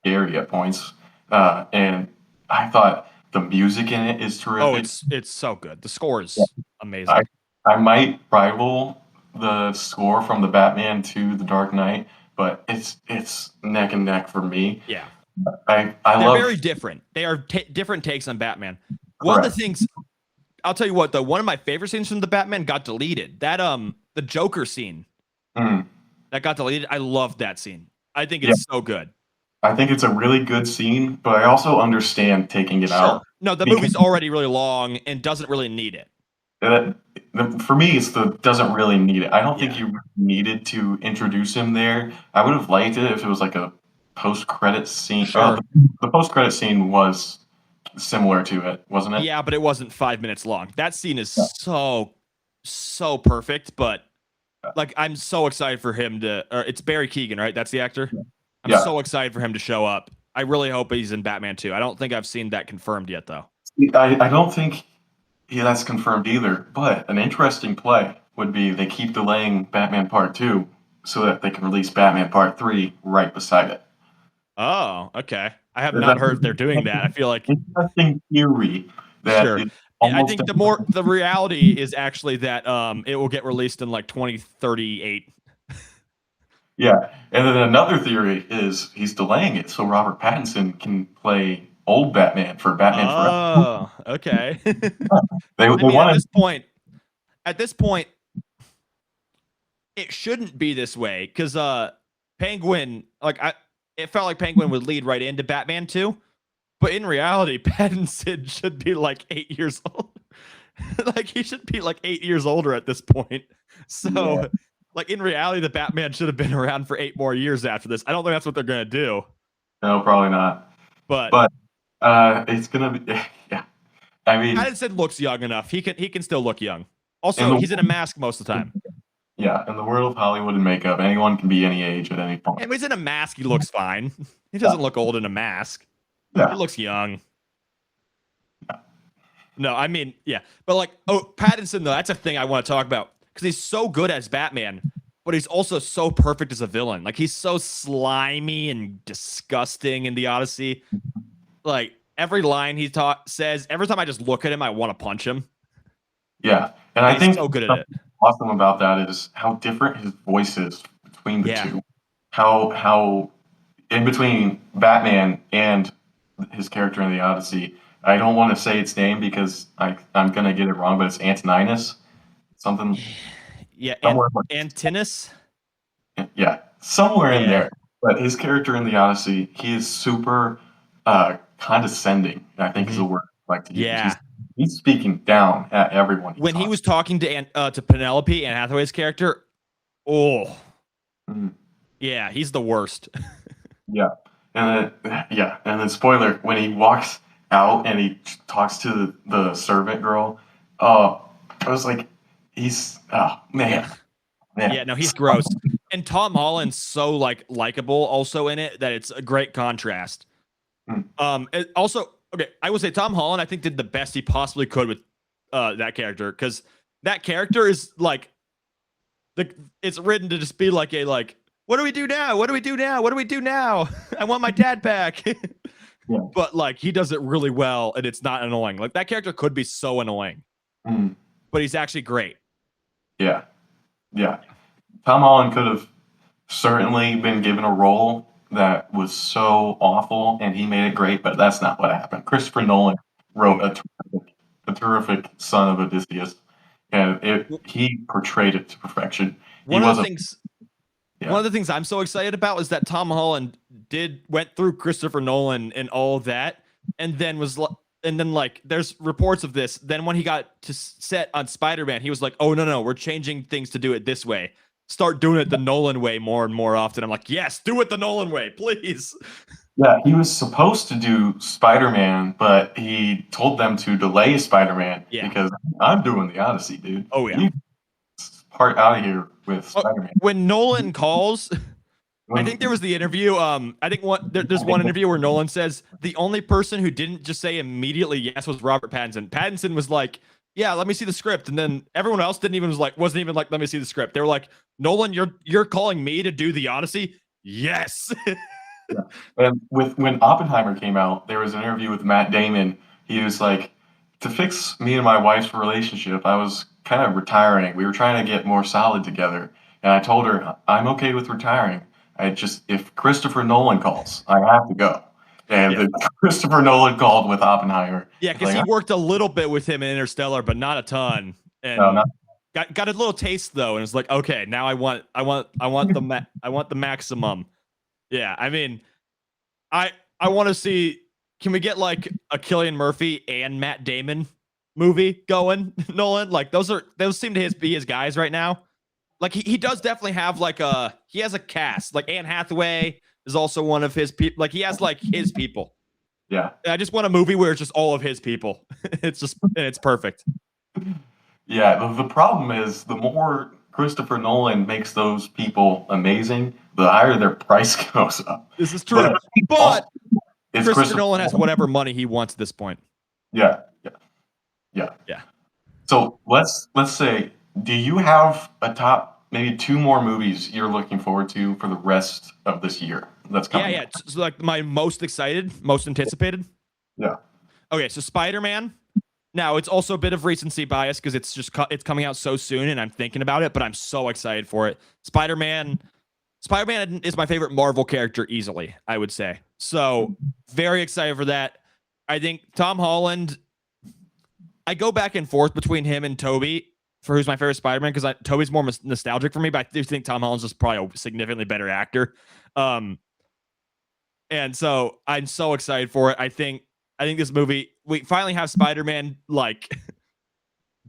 scary at points. And I thought the music in it is Oh, terrific. it's so good. The score Yeah. is I amazing. I might rival the score from the Batman to the Dark Knight, but it's neck and neck for me. Yeah. I They're very love different. They are different takes on Batman. One of the correct. things I'll tell you what though, one of my favorite scenes from the Batman got deleted. That the Joker scene Mm, that got deleted. I love that scene. I think yeah, it's so good. I think it's a really good scene, but I also understand taking it out Sure. No, the because movie's already really long and doesn't really need it. uh, for me, it's the doesn't really need it. I don't think Yeah. you really needed to introduce him there. I would have liked it if it was like a post-credit scene. Sure. The post-credit scene was similar to it, wasn't it? Yeah, but it wasn't 5 minutes long. That scene is Yeah. so perfect, but like I'm so excited for him to or it's Barry Keoghan, right? That's the actor. I'm Yeah. so excited for him to show up. I really hope he's in Batman 2. I don't think I've seen that confirmed yet though. I don't think that's confirmed either, but an interesting play would be they keep delaying Batman Part 2 so that they can release Batman Part 3 right beside it. Oh, okay. I have not That's heard they're doing that. I feel like an interesting theory that sure. is I almost think the reality is actually that it will get released in like 2038. yeah. And then another theory is he's delaying it so Robert Pattinson can play old Batman for Batman Forever. Oh, okay. They I mean, wanted. at this point, it shouldn't be this way because Penguin, it felt like Penguin would lead right into Batman 2, but in reality, Pattinson should be like 8 years old. Like he should be like 8 years older at this point. So, Yeah. like in reality, the Batman should have been around for 8 more years after this. I don't think that's what they're gonna do, No, probably not. but But it's gonna be. Yeah. I mean, Pattinson looks young enough. He can still look young. in Also, the he's in a mask most of the time. yeah, in the world of Hollywood and makeup, anyone can be any age at any point. And when he's in a mask, he looks fine. He doesn't look old in a mask. He Yeah. looks young. No, I mean, yeah. But Pattinson, though, that's a thing I want to talk about because he's so good as Batman, but he's also so perfect as a villain. Like, he's so slimy and disgusting in the Odyssey. Like, every line he says, every time I just look at him, I want to punch him. Yeah. And I He's think so good at it. awesome about that is how different his voice is between the two. How in between Batman and his character in the Odyssey, I don't want to say its name because I'm gonna get it wrong, but it's Antoninus. Something Yeah, somewhere Antinous. yeah, somewhere in Yeah. there. But his character in the Odyssey, he is super condescending, I think is the word I like to use. Yeah. He's speaking down at everyone. When he was talking to Penelope, Anne Hathaway's character, yeah, he's the worst. Yeah. And then spoiler, when he walks out and he talks to the servant girl, I was like, man. Yeah, no, he's gross. And Tom Holland's so likable also in it that it's a great contrast. Also, okay, I would say Tom Holland I think did the best he possibly could with that character because that character is it's written to just be like what do we do now? What do we do now? What do we do now? I want my dad back. Yeah. But he does it really well and it's not annoying. Like that character could be so annoying. But he's actually great. Yeah. Yeah. Tom Holland could have certainly been given a role that was so awful and he made it great, but that's not what happened. Christopher Nolan wrote a terrific Son of Odysseus, and he portrayed it to perfection. One of the things I'm so excited about is that Tom Holland went through Christopher Nolan and all that, and then there's reports of this. Then when he got to set on Spider-Man, he was like, "Oh no, we're changing things to do it this way. Start doing it the Nolan way more and more often." I'm like, "Yes, do it the Nolan way, please." Yeah, he was supposed to do Spider-Man, but he told them to delay Spider-Man because I'm doing the Odyssey, dude. Oh yeah, you part out of here with Spider-Man. When Nolan calls. I think there was the interview. I think there's one interview where Nolan says the only person who didn't just say immediately yes was Robert Pattinson. Pattinson was like, "Yeah, let me see the script," and then everyone else wasn't even like, "Let me see the script." They were like, "Nolan, you're calling me to do the Odyssey?" Yes. Yeah. And when Oppenheimer came out, there was an interview with Matt Damon. He was like, "To fix me and my wife's relationship, I was kind of retiring. We were trying to get more solid together, and I told her I'm okay with retiring. If Christopher Nolan calls, I have to go." And then Christopher Nolan called with Oppenheimer. Yeah, because he worked a little bit with him in Interstellar, but not a ton. And got a little taste though, and it's like, okay, now I want the maximum. Yeah, I mean, I want to see. Can we get like a Cillian Murphy and Matt Damon movie going, Nolan? Like those seem to be his guys right now. Like he does definitely have he has a cast. Like Anne Hathaway is also one of his people. Like he has his people. Yeah. I just want a movie where it's just all of his people. It's perfect. Yeah. The problem is the more Christopher Nolan makes those people amazing, the higher their price goes up. This is true. But Christopher Nolan has whatever money he wants at this point. Yeah. So let's say, do you have a top maybe two more movies you're looking forward to for the rest of this year that's coming? Yeah. So like my most anticipated. Yeah. Okay, so Spider-Man. Now it's also a bit of recency bias because it's coming out so soon and I'm thinking about it, but I'm so excited for it. Spider-Man is my favorite Marvel character easily, I would say. So very excited for that. I think Tom Holland. I go back and forth between him and Toby for who's my favorite Spider-Man because Toby's more nostalgic for me, but I do think Tom Holland's just probably a significantly better actor. And so I'm so excited for it. I think this movie, we finally have Spider-Man like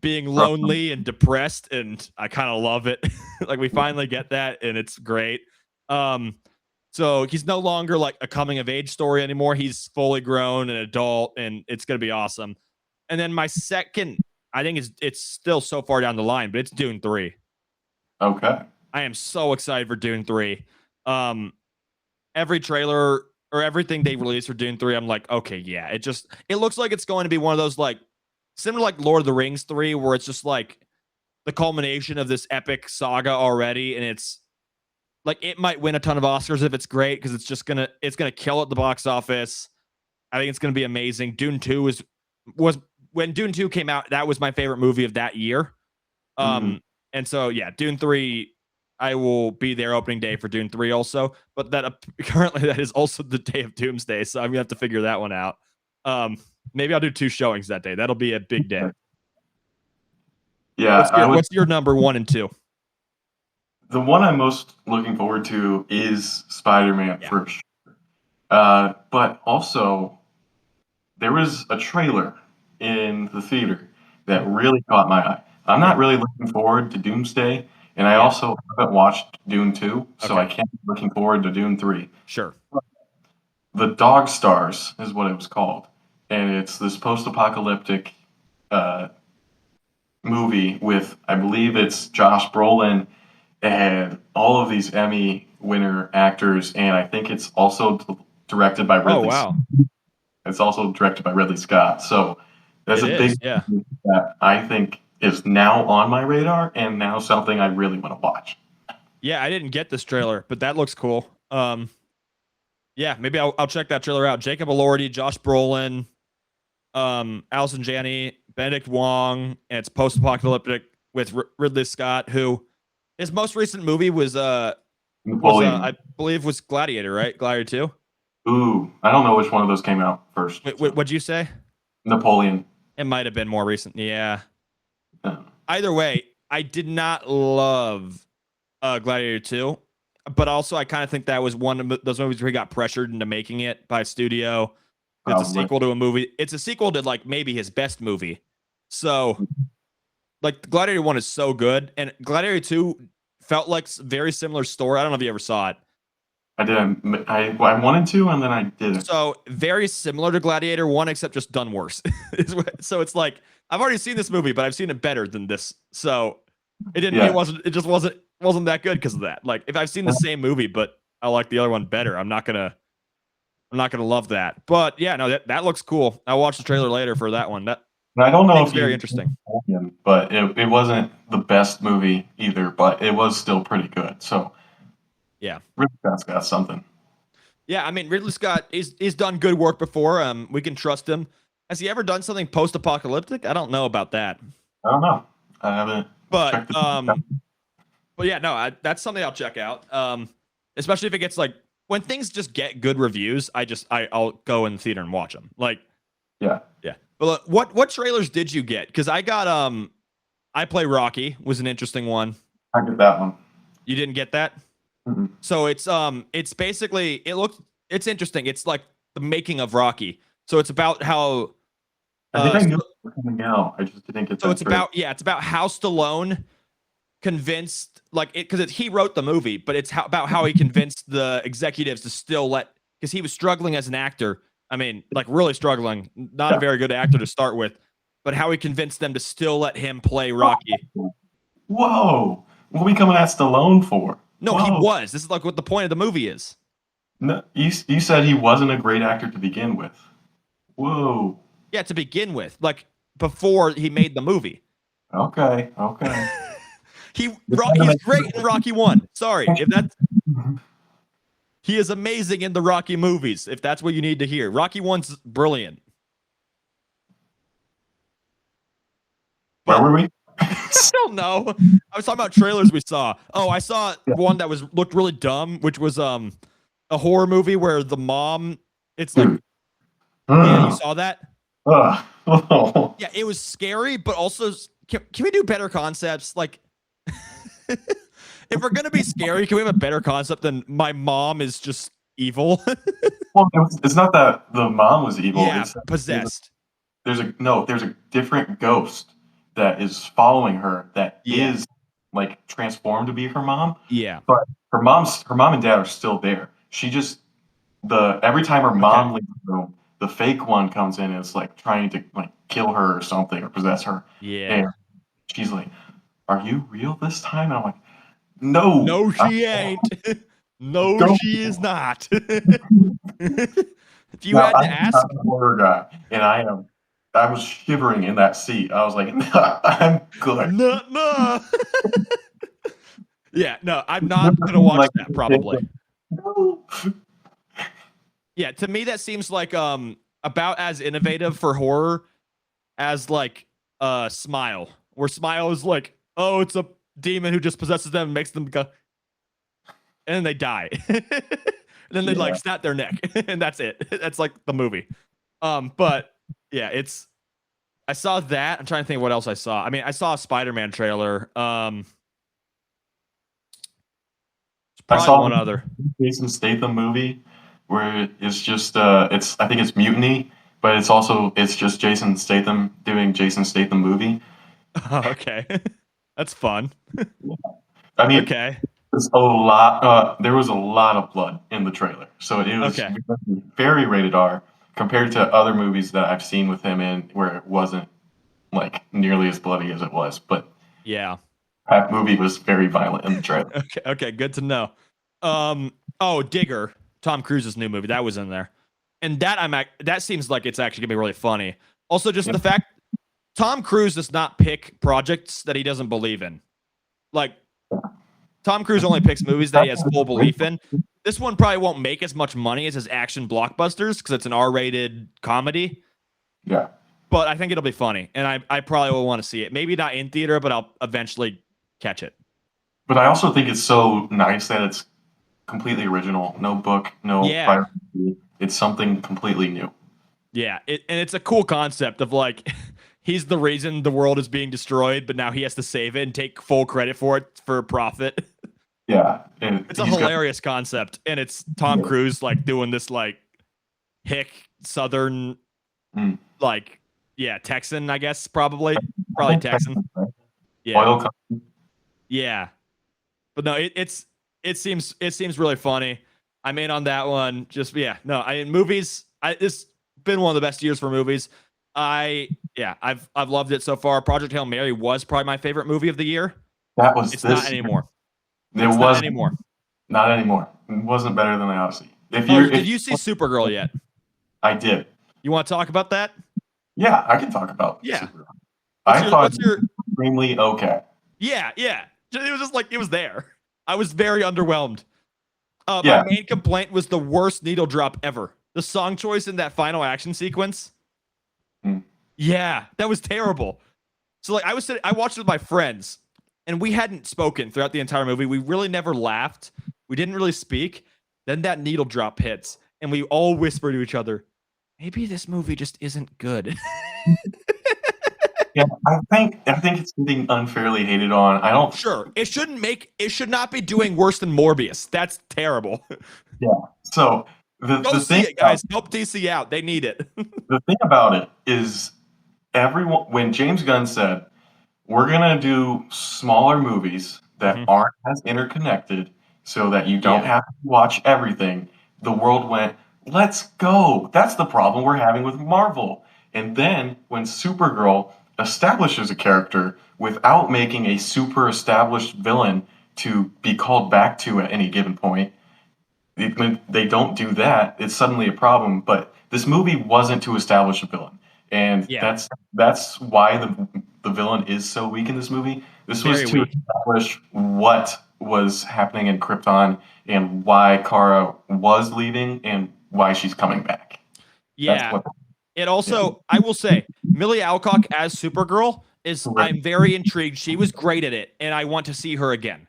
being lonely and depressed, and I kind of love it. Like we finally get that, and it's great. So he's no longer like a coming of age story anymore. He's fully grown and adult, and it's gonna be awesome. And then my second, I think it's still so far down the line, but it's Dune 3. Okay. I am so excited for Dune 3. Every trailer or everything they released for Dune 3, I'm like, okay, yeah. It looks like it's going to be one of those like similar like Lord of the Rings 3, where it's just like the culmination of this epic saga already, and it's like it might win a ton of Oscars if it's great because it's gonna kill at the box office. I think it's gonna be amazing. Dune 2 was when Dune 2 came out, that was my favorite movie of that year. And so yeah, Dune 3, I will be there opening day for Dune 3 also, but that currently that is also the day of Doomsday, so I'm gonna have to figure that one out. Maybe I'll do 2 showings that day. That'll be a big day. Yeah, what's your number 1 and 2? The one I'm most looking forward to is Spider-Man for sure. But also, there was a trailer in the theater that really caught my eye. I'm not really looking forward to Doomsday, and I also haven't watched Dune 2, so I can't be looking forward to Dune 3. Sure. The Dog Stars is what it was called, and it's this post-apocalyptic movie with, I believe it's Josh Brolin and all of these Emmy winner actors, and I think it's also directed by Ridley Scott. It's also directed by Ridley Scott. So that's a big movie that I think is now on my radar and now something I really want to watch. Yeah, I didn't get this trailer, but that looks cool. Yeah, maybe I'll check that trailer out. Jacob Elordi, Josh Brolin, Allison Janney, Benedict Wong, and it's post-apocalyptic with Ridley Scott, who his most recent movie was I believe was Gladiator, right? Gladiator 2. Ooh, I don't know which one of those came out first. What'd you say? Napoleon. It might have been more recent. Yeah. Either way, I did not love Gladiator 2, but also I kind of think that was one of those movies where he got pressured into making it by a studio. It's a sequel to a movie. It's a sequel to like maybe his best movie. So like Gladiator 1 is so good, and Gladiator 2 felt like very similar story. I don't know if you ever saw it. I didn't. I wanted to, and then I didn't. So very similar to Gladiator 1, except just done worse. So it's like I've already seen this movie, but I've seen it better than this. So it didn't. Yeah. It just wasn't that good because of that. Like if I've seen the same movie, but I like the other one better, I'm not gonna love that. But yeah, no, that looks cool. I'll watch the trailer later for that one. I don't know if it's very interesting, but it wasn't the best movie either, but it was still pretty good. So yeah, Ridley Scott's got something. Yeah, I mean Ridley Scott he's done good work before. We can trust him. Has he ever done something post-apocalyptic? I don't know about that. I don't know. I haven't. But yeah, no, that's something I'll check out. Especially if it gets like when things just get good reviews, I'll go in the theater and watch them. Like yeah. But what trailers did you get? Because I got I Play Rocky was an interesting one. I get that one. You didn't get that? Mm-hmm. So it's basically it's interesting. It's like the making of Rocky. So it's about how I think I knew it was coming out. I just didn't get. So it's about how Stallone convinced because he wrote the movie, but it's about how he convinced the executives to still because he was struggling as an actor. I mean, like really struggling, not a very good actor to start with, but how he convinced them to still let him play Rocky. Whoa, what are we coming at Stallone for? No, he was. This is like what the point of the movie is. No, you said he wasn't a great actor to begin with. Whoa. Yeah, to begin with, like before he made the movie. Okay. He's great in Rocky 1. Sorry, if that's. He is amazing in the Rocky movies, if that's what you need to hear. Rocky 1's brilliant. Where were we? I don't know. I was talking about trailers we saw. Oh, I saw one that looked really dumb, which was a horror movie where the mom, it's like Yeah, you saw that? Ugh. Oh. Yeah, it was scary, but also can we do better concepts? Like, if we're gonna be scary, can we have a better concept than my mom is just evil? Well, it's not that the mom was evil. Yeah, It's that possessed. there's a different ghost that is following her that Yeah, is like transformed to be her mom, yeah. but her mom and dad are still there. She just the every time her Okay. mom leaves the room, the fake one comes in and is like trying to like kill her or something or possess her. Yeah. And she's like, "Are you real this time?" And I'm like, "No, No, I she ain't. No, don't." she is not. If you Now, had to I'm ask, not a horror guy, and I was shivering in that seat. I was like, "Nah, I'm good." no, no. Yeah, no, I'm not Never gonna seen, watch like, that a kid probably. like, "No." Yeah, to me that seems like about as innovative for horror as like Smile, where Smile is like, oh, it's a demon who just possesses them and makes them go, and then they die. And then they like Yeah. snap their neck, and that's it. That's like the movie. But yeah, it's I saw that. I'm trying to think of what else I saw. I mean, I saw a Spider-Man trailer. I Probably saw one other. the Jason Statham movie where it's just, it's I think it's Mutiny, but it's just Jason Statham doing Jason Statham movie. Okay. That's fun. I mean, Okay. there was a lot of blood in the trailer, so it was Okay. very rated R compared to other movies that I've seen with him in where it wasn't like nearly as bloody as it was. But Yeah. that movie was very violent in the trailer. Okay. Okay. Good to know. Oh, Digger, Tom Cruise's new movie, that was in there. And that seems like it's actually gonna be really funny. Also, just Yeah. the fact Tom Cruise does not pick projects that he doesn't believe in. Like, Tom Cruise only picks movies that he has full belief in. This one probably won't make as much money as his action blockbusters because it's an R-rated comedy, Yeah. but I think it'll be funny, and I probably will want to see it. Maybe not in theater, but I'll eventually catch it. But I also think it's so nice that it's completely original. No book, no Yeah, prior. It's something completely new. yeah, and it's a cool concept of like he's the reason the world is being destroyed, but now he has to save it and take full credit for it for profit. Yeah, and It's a he's got hilarious concept, and it's Tom Cruise like doing this like hick Southern mm, like yeah Texan, I guess probably Texan. Yeah, oil. yeah, but no, it seems really funny. I'm in on that one. Just yeah, no, movies. It's been one of the best years for movies. I've loved it so far. Project Hail Mary was probably my favorite movie of the year. That was It's not this year. anymore. It It's not was anymore. not anymore. It wasn't better than the Odyssey. Oh, did you see Supergirl yet? I did. You want to talk about that? Yeah, I can talk about Yeah. Supergirl. I thought What's your? it was extremely okay. Yeah, yeah. It was just like it was there. I was very underwhelmed. Yeah. My main complaint was the worst needle drop ever. The song choice in that final action sequence. Hmm. Yeah, that was terrible. So like I watched it with my friends, and we hadn't spoken throughout the entire movie. We really never laughed. We didn't really speak. Then that needle drop hits, and we all whisper to each other, maybe this movie just isn't good. Yeah, I think it's getting unfairly hated on. I don't. Sure, it should not be doing worse than Morbius. That's terrible. Yeah. So Go the see thing it, guys. Help DC out. They need it. the thing about it is everyone when James Gunn said we're gonna do smaller movies that Mhm. aren't as interconnected so that you don't Yeah. have to watch everything, the world went, let's go. That's the problem we're having with Marvel. And then when Supergirl establishes a character without making a super established villain to be called back to at any given point, when they don't do that, it's suddenly a problem. But this movie wasn't to establish a villain, and Yeah. that's why the villain is so weak in this movie. This was Very to weak. establish what was happening in Krypton and why Kara was leaving and why she's coming back. That's Yeah. what. It also, I will say, Millie Alcock as Supergirl Correct. I'm very intrigued. She was great at it, and I want to see her again.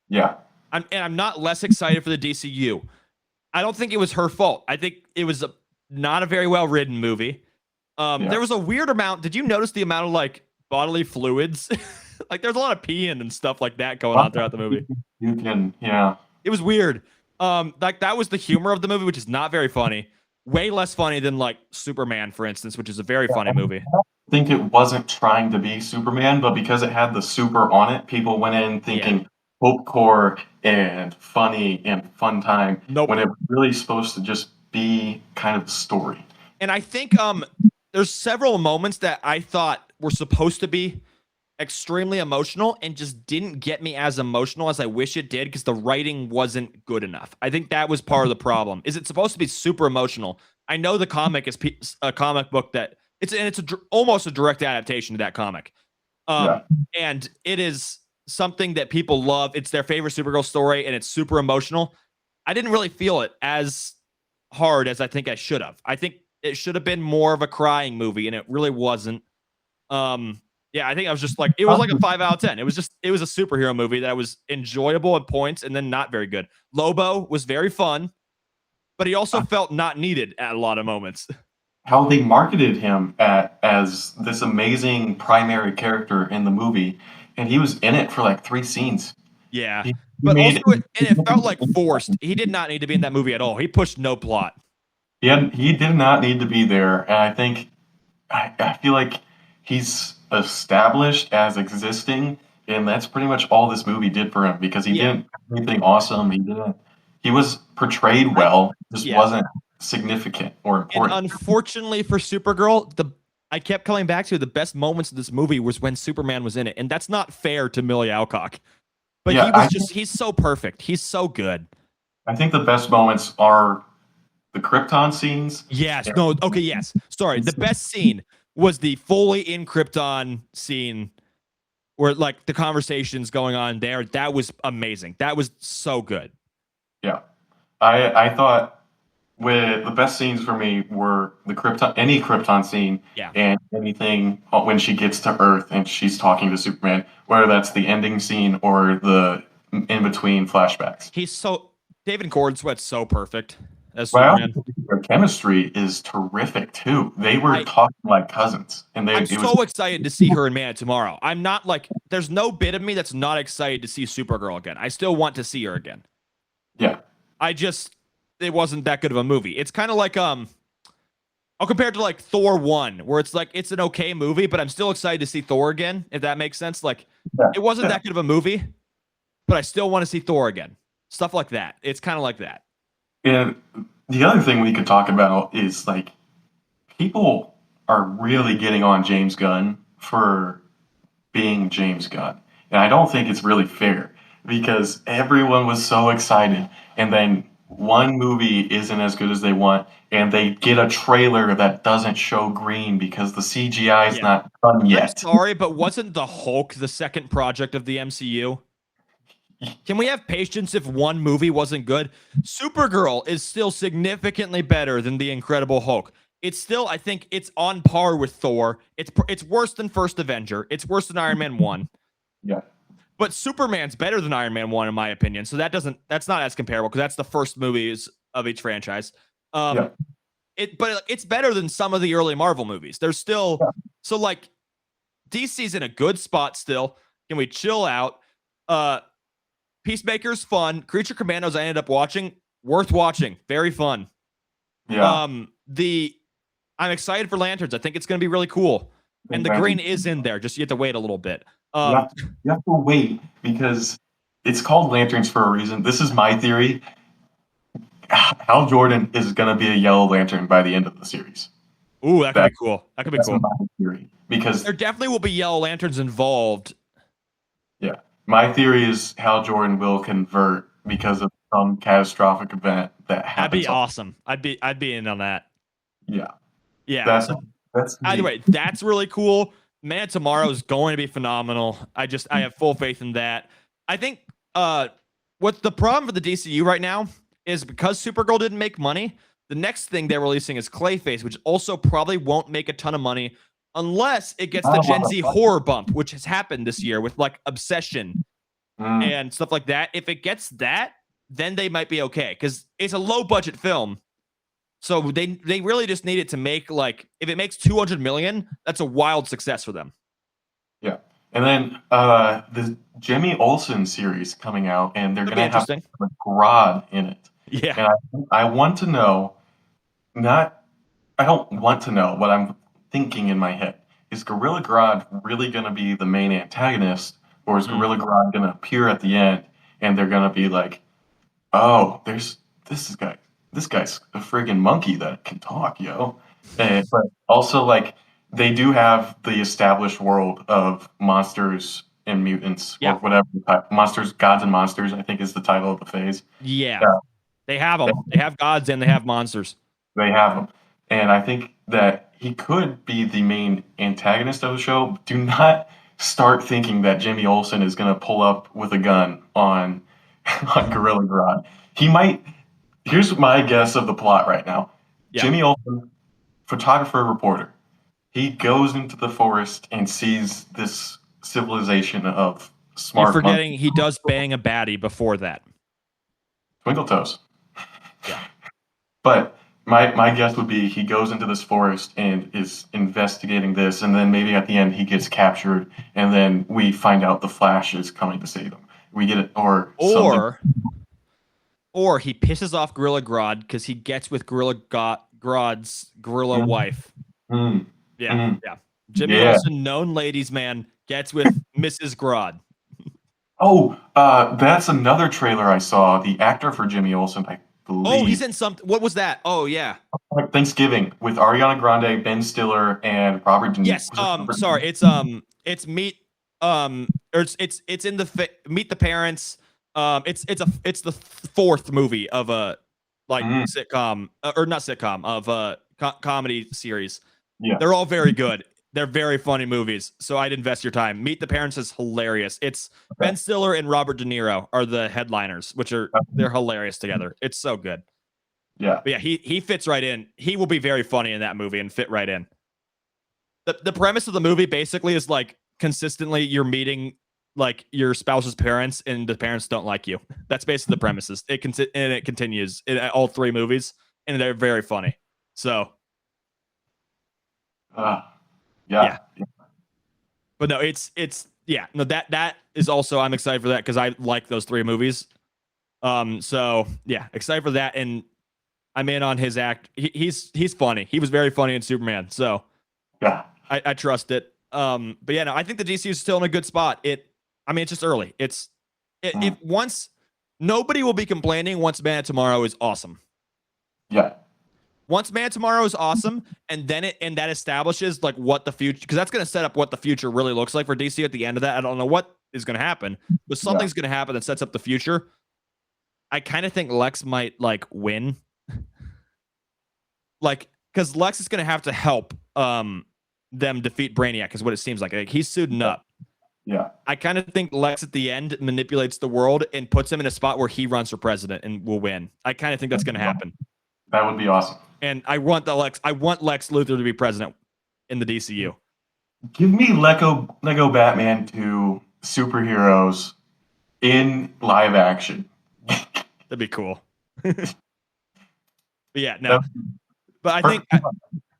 Yeah, I'm not less excited for the DCU. I don't think it was her fault. I think it was not a very well written movie. Yeah. There was a weird amount. Did you notice the amount of like bodily fluids? Like there's a lot of peeing and stuff like that going on throughout the movie. You can, yeah. It was weird. Like that was the humor of the movie, which is not very funny. Way less funny than like Superman, for instance, which is a very funny movie. I think it wasn't trying to be Superman, but because it had the super on it, people went in thinking hope core and funny and fun time. Nope. When it was really supposed to just be kind of a story. And I think there's several moments that I thought were supposed to be extremely emotional and just didn't get me as emotional as I wish it did because the writing wasn't good enough. I think that was part of the problem. Is it supposed to be super emotional? I know the comic is a comic book that it's almost a direct adaptation to that comic. And it is something that people love. It's their favorite Supergirl story and it's super emotional. I didn't really feel it as hard as I think I should have. I think it should have been more of a crying movie and it really wasn't. Yeah, I think I was just like, it was like a 5 out of 10. It was a superhero movie that was enjoyable at points and then not very good. Lobo was very fun, but he also felt not needed at a lot of moments. How they marketed him as this amazing primary character in the movie, and he was in it for like 3 scenes. Yeah, but also it felt like forced. He did not need to be in that movie at all. He pushed no plot. He did not need to be there, and I think I feel like he's established as existing, and that's pretty much all this movie did for him because he didn't do anything awesome. He was portrayed well, just wasn't significant or important. And unfortunately for Supergirl, I kept coming back to the best moments of this movie was when Superman was in it, and that's not fair to Millie Alcock. But he's so perfect. He's so good. I think the best moments are the Krypton scenes. Yes. No. Okay. Yes. Sorry. The best scene was the fully in Krypton scene where like the conversations going on there. That was amazing. That was so good. Yeah. I thought with the best scenes for me were any Krypton scene and anything when she gets to Earth and she's talking to Superman, whether that's the ending scene or the in between flashbacks. David Gordon Sweat's so perfect as Well, Superman. their chemistry is terrific too. They were talking like cousins, and I'm so excited to see her in Man of Tomorrow. I'm not like there's no bit of me that's not excited to see Supergirl again. I still want to see her again. Yeah. It wasn't that good of a movie. It's kind of like I'll compare it to like Thor 1, where it's like it's an okay movie, but I'm still excited to see Thor again, if that makes sense. Like it wasn't that good of a movie, but I still want to see Thor again. Stuff like that. It's kind of like that. And the other thing we could talk about is like people are really getting on James Gunn for being James Gunn. And I don't think it's really fair because everyone was so excited and then one movie isn't as good as they want and they get a trailer that doesn't show green because the CGI is not done yet. I'm sorry, but wasn't the Hulk the second project of the MCU? Can we have patience if one movie wasn't good? Supergirl is still significantly better than the Incredible Hulk. It's still, I think it's on par with Thor. It's worse than First Avenger. It's worse than Iron Man 1. Yeah. But Superman's better than Iron Man 1 in my opinion. So that's not as comparable because that's the first movies of each franchise. But it's better than some of the early Marvel movies. There's still so like DC's in a good spot still. Can we chill out? Peacemaker's fun. Creature Commandos I ended up watching. Worth watching. Very fun. Yeah. I'm excited for Lanterns. I think it's going to be really cool. And the green is in there. Just you have to wait a little bit. You have to wait because it's called Lanterns for a reason. This is my theory. Hal Jordan is going to be a Yellow Lantern by the end of the series. Ooh, that could be cool. That could be cool. My theory, because there definitely will be Yellow Lanterns involved. Yeah. My theory is Hal Jordan will convert because of some catastrophic event that happens. That'd be awesome. I'd be in on that. Yeah. Yeah. That's either way, that's really cool. Man of Tomorrow is going to be phenomenal. I have full faith in that. I think what the problem for the DCU right now is because Supergirl didn't make money, the next thing they're releasing is Clayface, which also probably won't make a ton of money unless it gets the Gen Z horror bump, which has happened this year with like Obsession and stuff like that. If it gets that, then they might be okay because it's a low budget film. So they really just need it to make like if it makes 200 million, that's a wild success for them. Yeah. And then the Jimmy Olsen series coming out, and they're That'd be gonna have interesting. Grodd in it. Yeah. And I want to know, not I don't want to know, but I'm thinking in my head, is Gorilla Grodd really gonna be the main antagonist, or is Mm. Gorilla Grodd gonna appear at the end and they're gonna be like, oh, this guy's a friggin' monkey that can talk, yo. But also like they do have the established world of monsters and mutants or Yeah. whatever monsters, gods and monsters, I think is the title of the phase. Yeah. Yeah, They have them. They have gods and they have monsters. they have them. And I think that he could be the main antagonist of the show. Do not start thinking that Jimmy Olsen is going to pull up with a gun on on Gorilla Grodd. He might. Here's my guess of the plot right now. Yeah. Jimmy Olsen, photographer, reporter. He goes into the forest and sees this civilization of smart You're forgetting monkeys. he does bang a baddie before that. Twinkle toes. Yeah. But my guess would be he goes into this forest and is investigating this, and then maybe at the end he gets captured, and then we find out the Flash is coming to save him. We get it, or something. Or he pisses off Gorilla Grodd because he gets with Grodd's gorilla wife. Mm. Yeah, Mm. yeah. Jimmy Yeah. Olsen, known ladies man, gets with Mrs. Grodd. Oh, that's another trailer I saw. The actor for Jimmy Olsen, I believe. Oh, he's in something. What was that? Oh, yeah. Thanksgiving with Ariana Grande, Ben Stiller, and Robert De Niro. Yes. Sorry. It's meet. Or it's in the Meet the Parents. It's the fourth movie of a sitcom or not sitcom of a comedy series. Yeah. They're all very good. They're very funny movies. So I'd invest your time. Meet the Parents is hilarious. It's Ben Stiller and Robert De Niro are the headliners, they're hilarious together. It's so good. Yeah. But yeah, he fits right in. He will be very funny in that movie and fit right in. The premise of the movie basically is like consistently you're meeting like your spouse's parents and the parents don't like you. That's basically the premises. It continues in all three movies and they're very funny. So yeah. But no, it's that is also I'm excited for that because I like those three movies. So yeah, excited for that, and I'm in on his act. He's funny. He was very funny in Superman. So Yeah. I trust it. But yeah, no, I think the DCU is still in a good spot. It's just early. If once nobody will be complaining once Man of Tomorrow is awesome. Yeah. Once Man Tomorrow is awesome, and then that establishes like what the future, because that's going to set up what the future really looks like for DC at the end of that. I don't know what is going to happen, but something's going to happen that sets up the future. I kind of think Lex might like win, like because Lex is going to have to help them defeat Brainiac, is what it seems like. Like he's suiting up. Yeah. I kind of think Lex at the end manipulates the world and puts him in a spot where he runs for president and will win. I kind of think that's going to happen. That would be awesome. And I want Lex Luthor to be president in the DCU. Give me Lego Batman 2 superheroes in live action. That'd be cool. But yeah, no. But I think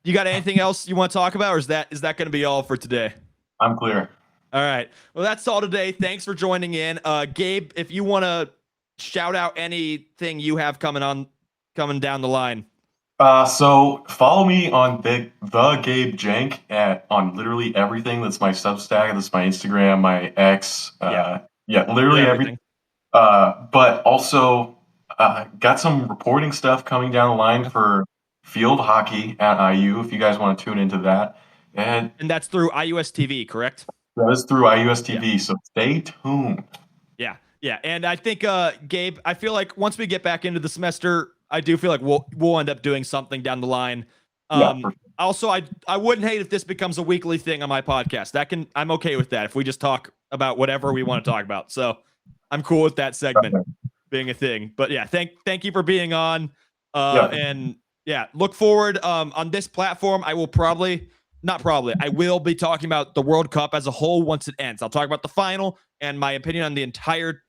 you got anything else you want to talk about, or is that going to be all for today? I'm clear. All right. Well, that's all today. Thanks for joining in. Gabe, if you want to shout out anything you have coming down the line. So follow me on the Gabe Jank on literally everything. That's my Substack. That's my Instagram, my X. Literally everything. But also got some reporting stuff coming down the line for field hockey at IU. If you guys want to tune into that, and that's through IUS TV, correct? That is through IUS TV. So stay tuned. Yeah, and I think Gabe, I feel like once we get back into the semester, I do feel like we'll end up doing something down the line. Also, I wouldn't hate if this becomes a weekly thing on my podcast. I'm okay with that if we just talk about whatever we want to talk about. So I'm cool with that segment being a thing. But yeah, thank you for being on. And yeah, look forward on this platform. I will I will be talking about the World Cup as a whole once it ends. I'll talk about the final and my opinion on the entire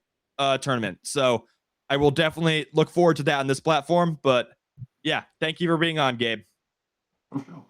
tournament. So I will definitely look forward to that on this platform. But Yeah, thank you for being on, Gabe. For sure.